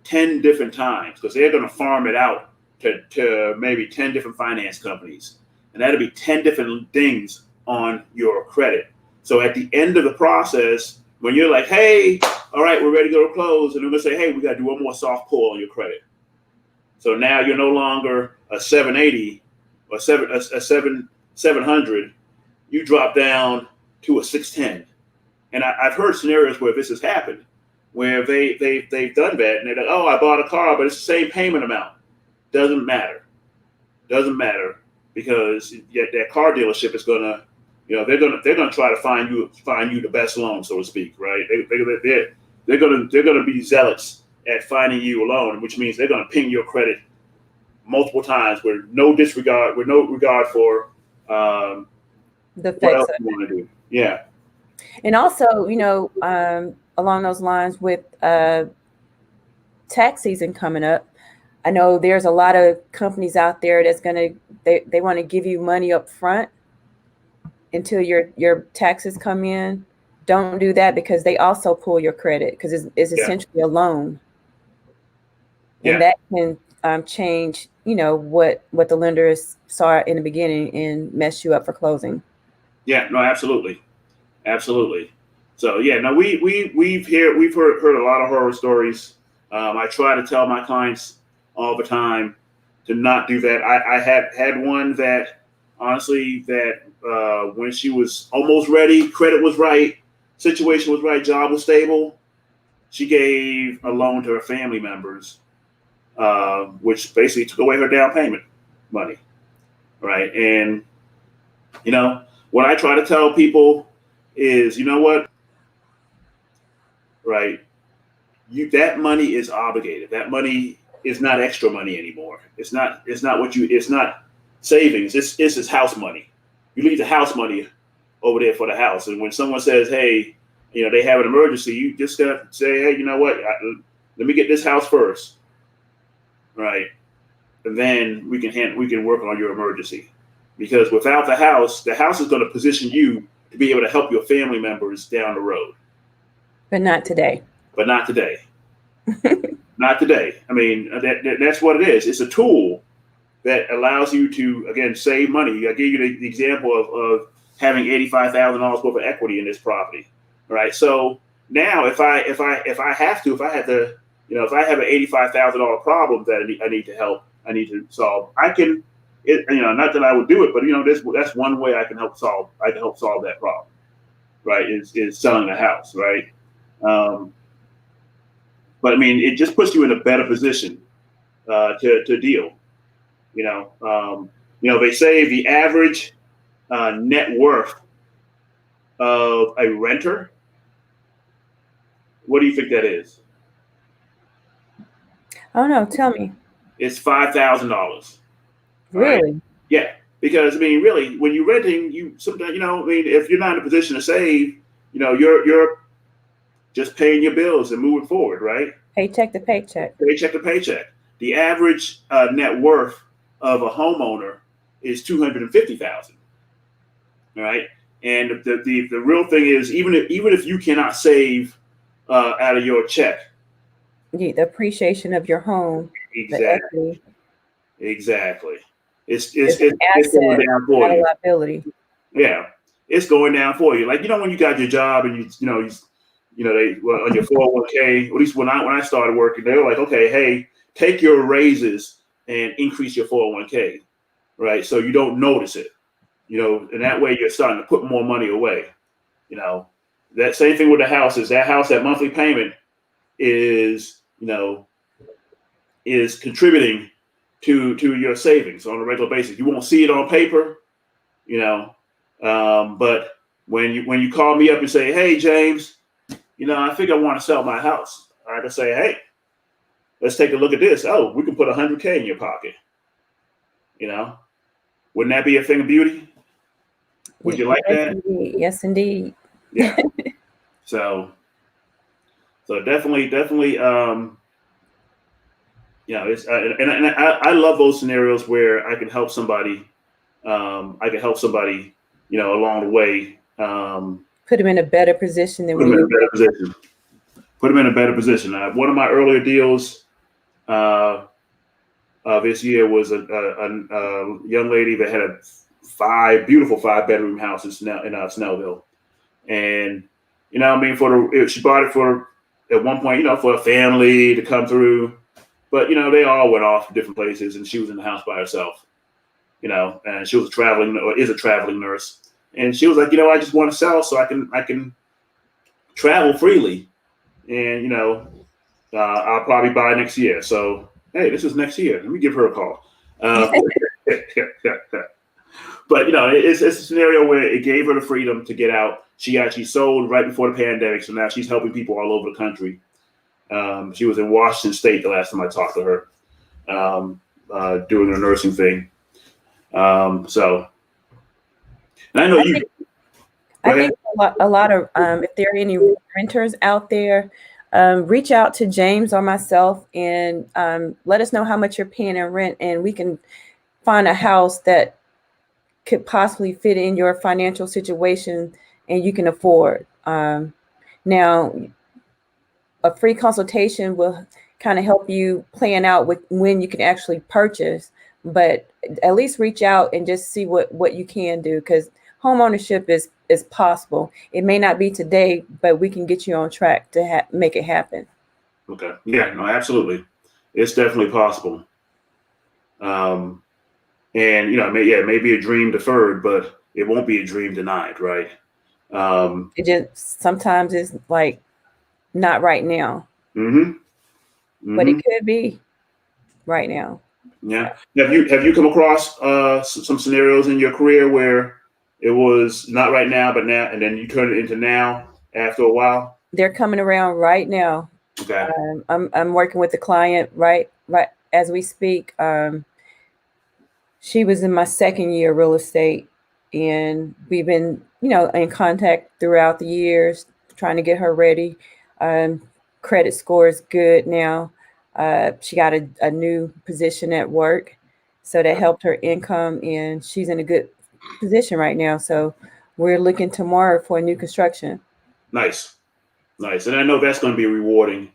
Speaker 1: 10 different times because they're going to farm it out to maybe 10 different finance companies, and that'll be 10 different things on your credit. So at the end of the process, when you're like, "Hey, all right, we're ready to go to close," and they're going to say, "Hey, we got to do one more soft pull on your credit." So now you're no longer a 780 or 700. You drop down to a 610. And I've heard scenarios where this has happened, where they've done that, and they're like, "Oh, I bought a car, but it's the same payment amount." Doesn't matter. because that car dealership is gonna, they're gonna try to find you the best loan, so to speak, right? They're gonna be zealots at finding you a loan, which means they're gonna ping your credit multiple times with no regard for
Speaker 3: The
Speaker 1: what
Speaker 3: effects
Speaker 1: else
Speaker 3: of
Speaker 1: you want to do. Yeah.
Speaker 3: And also, along those lines with tax season coming up, I know there's a lot of companies out there that's they want to give you money up front until your taxes come in. Don't do that, because they also pull your credit, because it's essentially a loan. And that can change, what the lenders saw in the beginning and mess you up for closing.
Speaker 1: Yeah, no, absolutely. Absolutely. So yeah, no, we've heard a lot of horror stories. I try to tell my clients all the time to not do that. I had one that honestly when she was almost ready, credit was right, situation was right, job was stable, she gave a loan to her family members, which basically took away her down payment money, right? And what I try to tell people is, you know what, right? That money is obligated. That money is not extra money anymore. It's not savings. It's house money. You leave the house money over there for the house. And when someone says, hey, they have an emergency, you just gotta say, hey, you know what? Let me get this house first, right? And then we can work on your emergency. Because without the house is going to position you to be able to help your family members down the road.
Speaker 3: But not today.
Speaker 1: But not today. Not today. I mean, that's what it is. It's a tool that allows you to, again, save money. I gave you the example of having $85,000 worth of equity in this property. All right. So now if I have an $85,000 problem that I need to solve, I can, not that I would do it, but that's one way I can help solve that problem, right? Is selling the house, right? But I mean, it just puts you in a better position to deal. They say the average net worth of a renter. What do you think that is?
Speaker 3: Oh no, tell me.
Speaker 1: It's $5,000.
Speaker 3: Really?
Speaker 1: Right? Yeah, because I mean, really, when you're renting, you sometimes, if you're not in a position to save, you're just paying your bills and moving forward, right?
Speaker 3: Paycheck to paycheck.
Speaker 1: Paycheck to paycheck. The average net worth of a homeowner is $250,000. All right, and the real thing is, even if you cannot save out of your check,
Speaker 3: the appreciation of your home.
Speaker 1: Exactly. Exactly. It's
Speaker 3: asset,
Speaker 1: going down for
Speaker 3: not
Speaker 1: you.
Speaker 3: A liability.
Speaker 1: Yeah, it's going down for you. Like when you got your job and they on your 401k. At least when I started working, they were like, okay, hey, take your raises and increase your 401k, right? So you don't notice it, and that way you're starting to put more money away. That same thing with the house is that monthly payment is contributing to your savings on a regular basis. You won't see it on paper, but when you call me up and say, hey, James, I think I want to sell my house, I can say, hey, let's take a look at this. Oh, we can put $100K in your pocket. Wouldn't that be a thing of beauty? Would you like that?
Speaker 3: Indeed. Yes, indeed.
Speaker 1: Yeah. So definitely. It's and I love those scenarios where I can help somebody. Along the way.
Speaker 3: Put them in a better position than
Speaker 1: Put them in a better position. One of my earlier deals this year was a young lady that had a beautiful 5-bedroom house in Snellville, and she bought it at one point, for a family to come through, but they all went off to different places, and she was in the house by herself, and she was is a traveling nurse, and she was like, I just want to sell so I can travel freely, and I'll probably buy next year. So hey, this is next year. Let me give her a call. But it's a scenario where it gave her the freedom to get out. She actually sold right before the pandemic, so now she's helping people all over the country. She was in Washington State the last time I talked to her, doing her nursing thing. So, and I know you.
Speaker 3: I think a lot of if there are any renters out there, reach out to James or myself and let us know how much you're paying in rent, and we can find a house that could possibly fit in your financial situation and you can afford. Now, a free consultation will kind of help you plan out with when you can actually purchase, but at least reach out and just see what you can do, because home ownership is possible. It may not be today, but we can get you on track to make it happen.
Speaker 1: Okay. Yeah, no, absolutely. It's definitely possible. And it may be a dream deferred, but it won't be a dream denied, right?
Speaker 3: It just sometimes it's like not right now, but it could be right now.
Speaker 1: Yeah. Have you come across some scenarios in your career where it was not right now, but now, and then you turn it into now after a while?
Speaker 3: They're coming around right now.
Speaker 1: Okay.
Speaker 3: I'm working with the client right as we speak. She was in my second year of real estate, and we've been, in contact throughout the years, trying to get her ready. Credit score is good now. She got a new position at work, so that helped her income, and she's in a good position right now. So we're looking tomorrow for a new construction.
Speaker 1: Nice. And I know that's going to be rewarding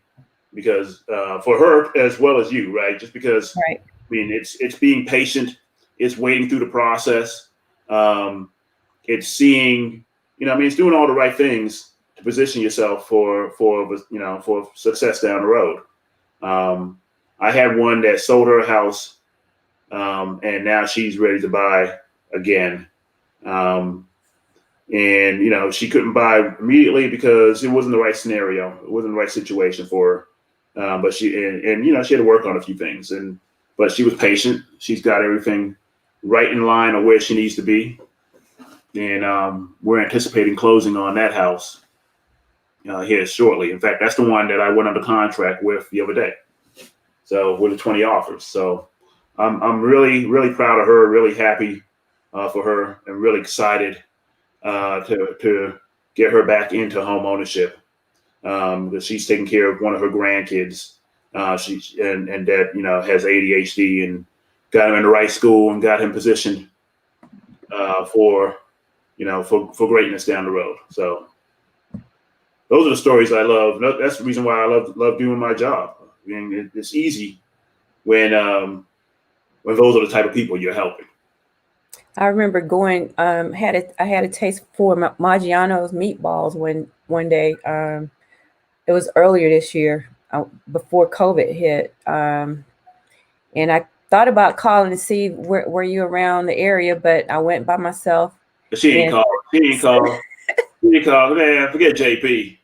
Speaker 1: because for her as well as you, right? Just because,
Speaker 3: right.
Speaker 1: I mean, it's being patient. It's waiting through the process. It's seeing, it's doing all the right things to position yourself for success down the road. I had one that sold her house, and now she's ready to buy again. And she couldn't buy immediately because it wasn't the right scenario. It wasn't the right situation for her. But she had to work on a few things, but she was patient. She's got everything right in line of where she needs to be. And we're anticipating closing on that house here shortly. In fact, that's the one that I went under contract with the other day. So with the 20 offers. So I'm really, really proud of her, really happy for her, and really excited to get her back into home ownership because she's taking care of one of her grandkids. And that has ADHD, and got him in the right school and got him positioned for greatness down the road. So those are the stories I love. That's the reason why I love doing my job. I mean, it's easy when those are the type of people you're helping.
Speaker 3: I remember going. I had a taste for Maggiano's meatballs one day. It was earlier this year, before COVID hit, and I thought about calling to see were you around the area, but I went by myself.
Speaker 1: She ain't called. Man, forget JP.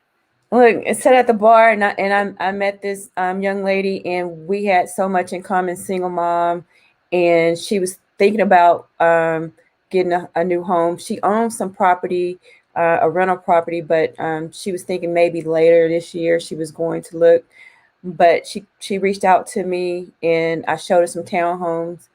Speaker 3: Look, I sat at the bar, and I met this young lady, and we had so much in common. Single mom, and she was thinking about getting a new home. She owns some property, a rental property, but she was thinking maybe later this year she was going to look. But she reached out to me, and I showed her some townhomes,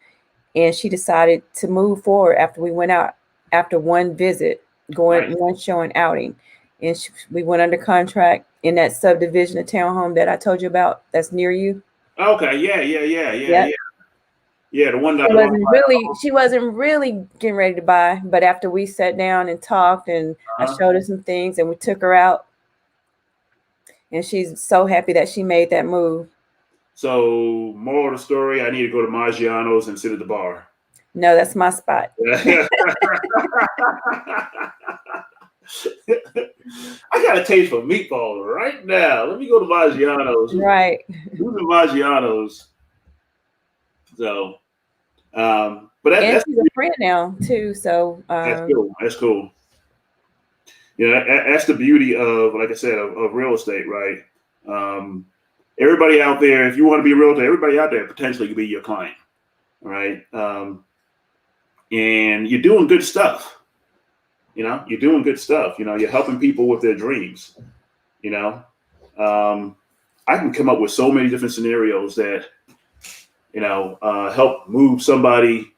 Speaker 3: and she decided to move forward after we went out after one visit, one showing outing. And we went under contract in that subdivision of townhome that I told you about that's near you.
Speaker 1: Okay, yeah. Yeah, the one that
Speaker 3: she wasn't really getting ready to buy, but after we sat down and talked, and I showed her some things, and we took her out, and she's so happy that she made that move.
Speaker 1: So, moral of the story, I need to go to Maggiano's and sit at the bar.
Speaker 3: No, that's my spot.
Speaker 1: I got a taste for meatballs right now. Let me go to Maggiano's.
Speaker 3: Right.
Speaker 1: Who's in Maggiano's? So, but
Speaker 3: and she's a friend now too. So
Speaker 1: that's cool. That's the beauty of, like I said, of real estate, right? Everybody out there, if you want to be a realtor, everybody out there potentially could be your client, right? and you're doing good stuff. You're doing good stuff. You're helping people with their dreams. I can come up with so many different scenarios that help move somebody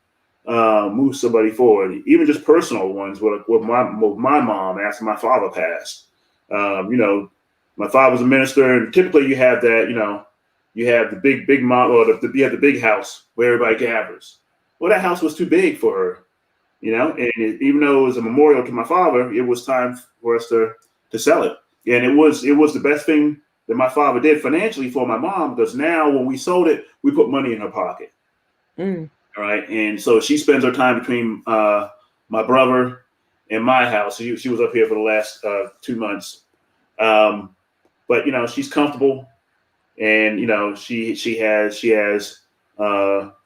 Speaker 1: forward. Even just personal ones with my mom after my father passed. My father was a minister, and typically you have that. You have the big mom, or you have the big house where everybody gathers. Well, that house was too big for her. And even though it was a memorial to my father, it was time for us to sell it. And it was the best thing that my father did financially for my mom, because now when we sold it, we put money in her pocket.
Speaker 3: Mm.
Speaker 1: All right. And so she spends her time between my brother and my house. She was up here for the last 2 months. But she's comfortable, and she has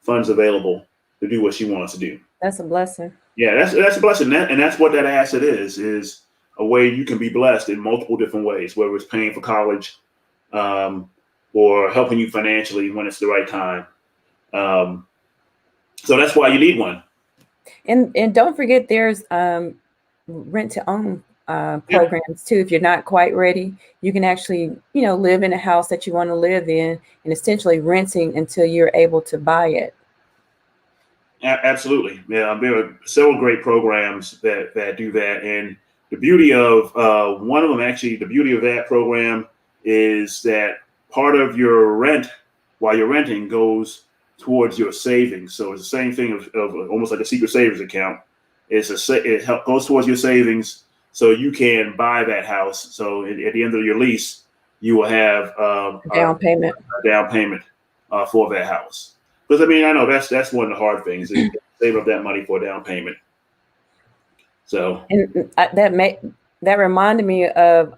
Speaker 1: funds available to do what she wants to do.
Speaker 3: That's a blessing.
Speaker 1: Yeah, that's a blessing, and that's what that asset is a way you can be blessed in multiple different ways, whether it's paying for college, or helping you financially when it's the right time. So that's why you need one.
Speaker 3: And don't forget, there's rent to own programs too. If you're not quite ready, you can actually live in a house that you want to live in, and essentially renting until you're able to buy it.
Speaker 1: Absolutely. Yeah, there are several great programs that do that. And the beauty of one of them, actually, the beauty of that program is that part of your rent while you're renting goes towards your savings. So it's the same thing of almost like a secret savings account. It goes towards your savings so you can buy that house. So at the end of your lease, you will have a
Speaker 3: down payment
Speaker 1: for that house. Because I know that's one of the hard things, is save up that money for a down payment. So
Speaker 3: and that reminded me of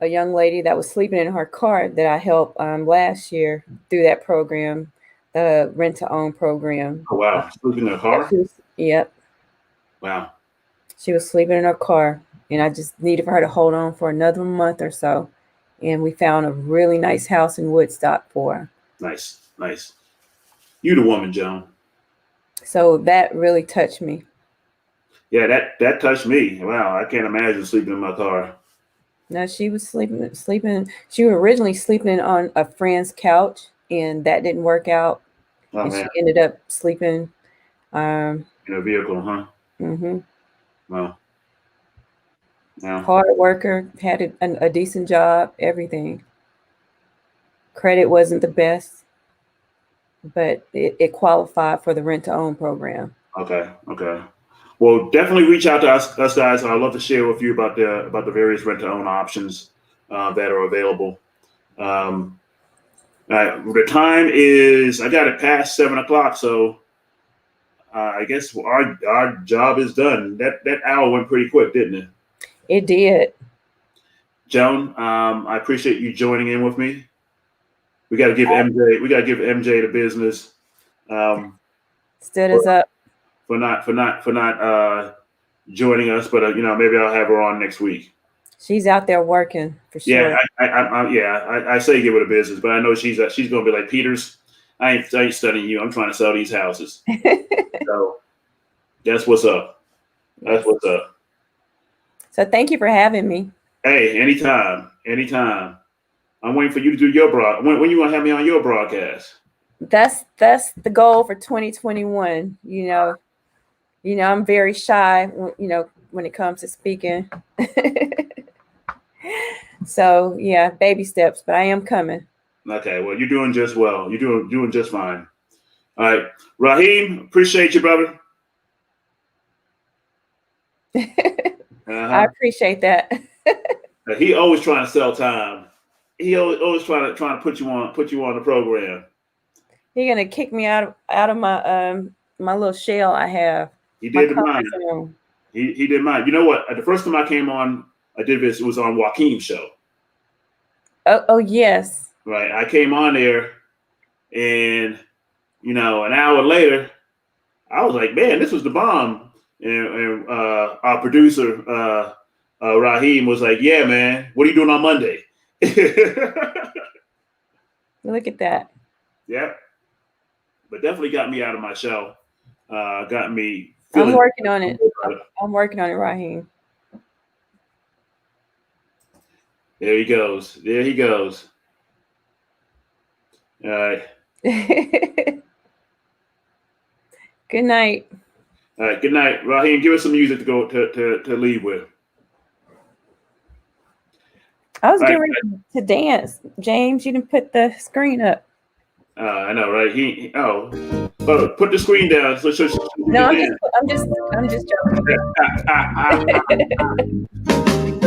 Speaker 3: a young lady that was sleeping in her car that I helped last year through that program, the rent to own program.
Speaker 1: Oh, wow, sleeping in a car?
Speaker 3: Yep.
Speaker 1: Wow.
Speaker 3: She was sleeping in her car, and I just needed for her to hold on for another month or so, and we found a really nice house in Woodstock for her.
Speaker 1: Nice. You the woman, Joan. So
Speaker 3: that really touched me.
Speaker 1: Yeah, that touched me. Wow, I can't imagine sleeping in my car.
Speaker 3: No, she was sleeping. She was originally sleeping on a friend's couch, and that didn't work out.
Speaker 1: Oh,
Speaker 3: and
Speaker 1: man.
Speaker 3: She ended up sleeping
Speaker 1: in a vehicle, huh?
Speaker 3: Mm-hmm.
Speaker 1: Wow. Yeah.
Speaker 3: Hard worker, had a decent job, everything. Credit wasn't the best, but it qualified for the rent to own program.
Speaker 1: Okay. Well, definitely reach out to us guys. I'd love to share with you about the various rent to own options that are available. The time is, I got it past 7:00, so I guess our job is done. That hour went pretty quick, didn't it?
Speaker 3: It did.
Speaker 1: Joan, I appreciate you joining in with me. We got to give MJ the business.
Speaker 3: Stood us up
Speaker 1: for not joining us, but maybe I'll have her on next week.
Speaker 3: She's out there working for sure.
Speaker 1: Yeah, I say give her the business, but I know she's gonna be like, Peters, I ain't studying you. I'm trying to sell these houses. So that's what's up.
Speaker 3: So thank you for having me.
Speaker 1: Hey, anytime. I'm waiting for you to do your broad. When you gonna have me on your broadcast?
Speaker 3: That's the goal for 2021. I'm very shy, when it comes to speaking. So yeah, baby steps, but I am coming.
Speaker 1: Okay, well, you're doing just well. You're doing just fine. All right, Raheem, appreciate you, brother.
Speaker 3: I appreciate that.
Speaker 1: He always trying to sell time. He always trying to put you on the program.
Speaker 3: He gonna kick me out of my my little shell I have.
Speaker 1: He did mine. He did mine. You know what? The first time I came on, I did this. It was on Joaquin's show.
Speaker 3: Oh yes.
Speaker 1: Right. I came on there, and an hour later, I was like, man, this was the bomb. And our producer, Raheem, was like, yeah, man, what are you doing on Monday?
Speaker 3: Look at that.
Speaker 1: Yep. But definitely got me out of my shell. Got me
Speaker 3: I'm working on it. I'm working on it, Raheem.
Speaker 1: There he goes. There he goes. All right.
Speaker 3: Good night.
Speaker 1: All right. Good night, Raheem. Give us some music to go to leave with.
Speaker 3: I was getting ready to dance. James, you didn't put the screen up.
Speaker 1: I know, right? Put the screen down. So
Speaker 3: No, I'm just joking.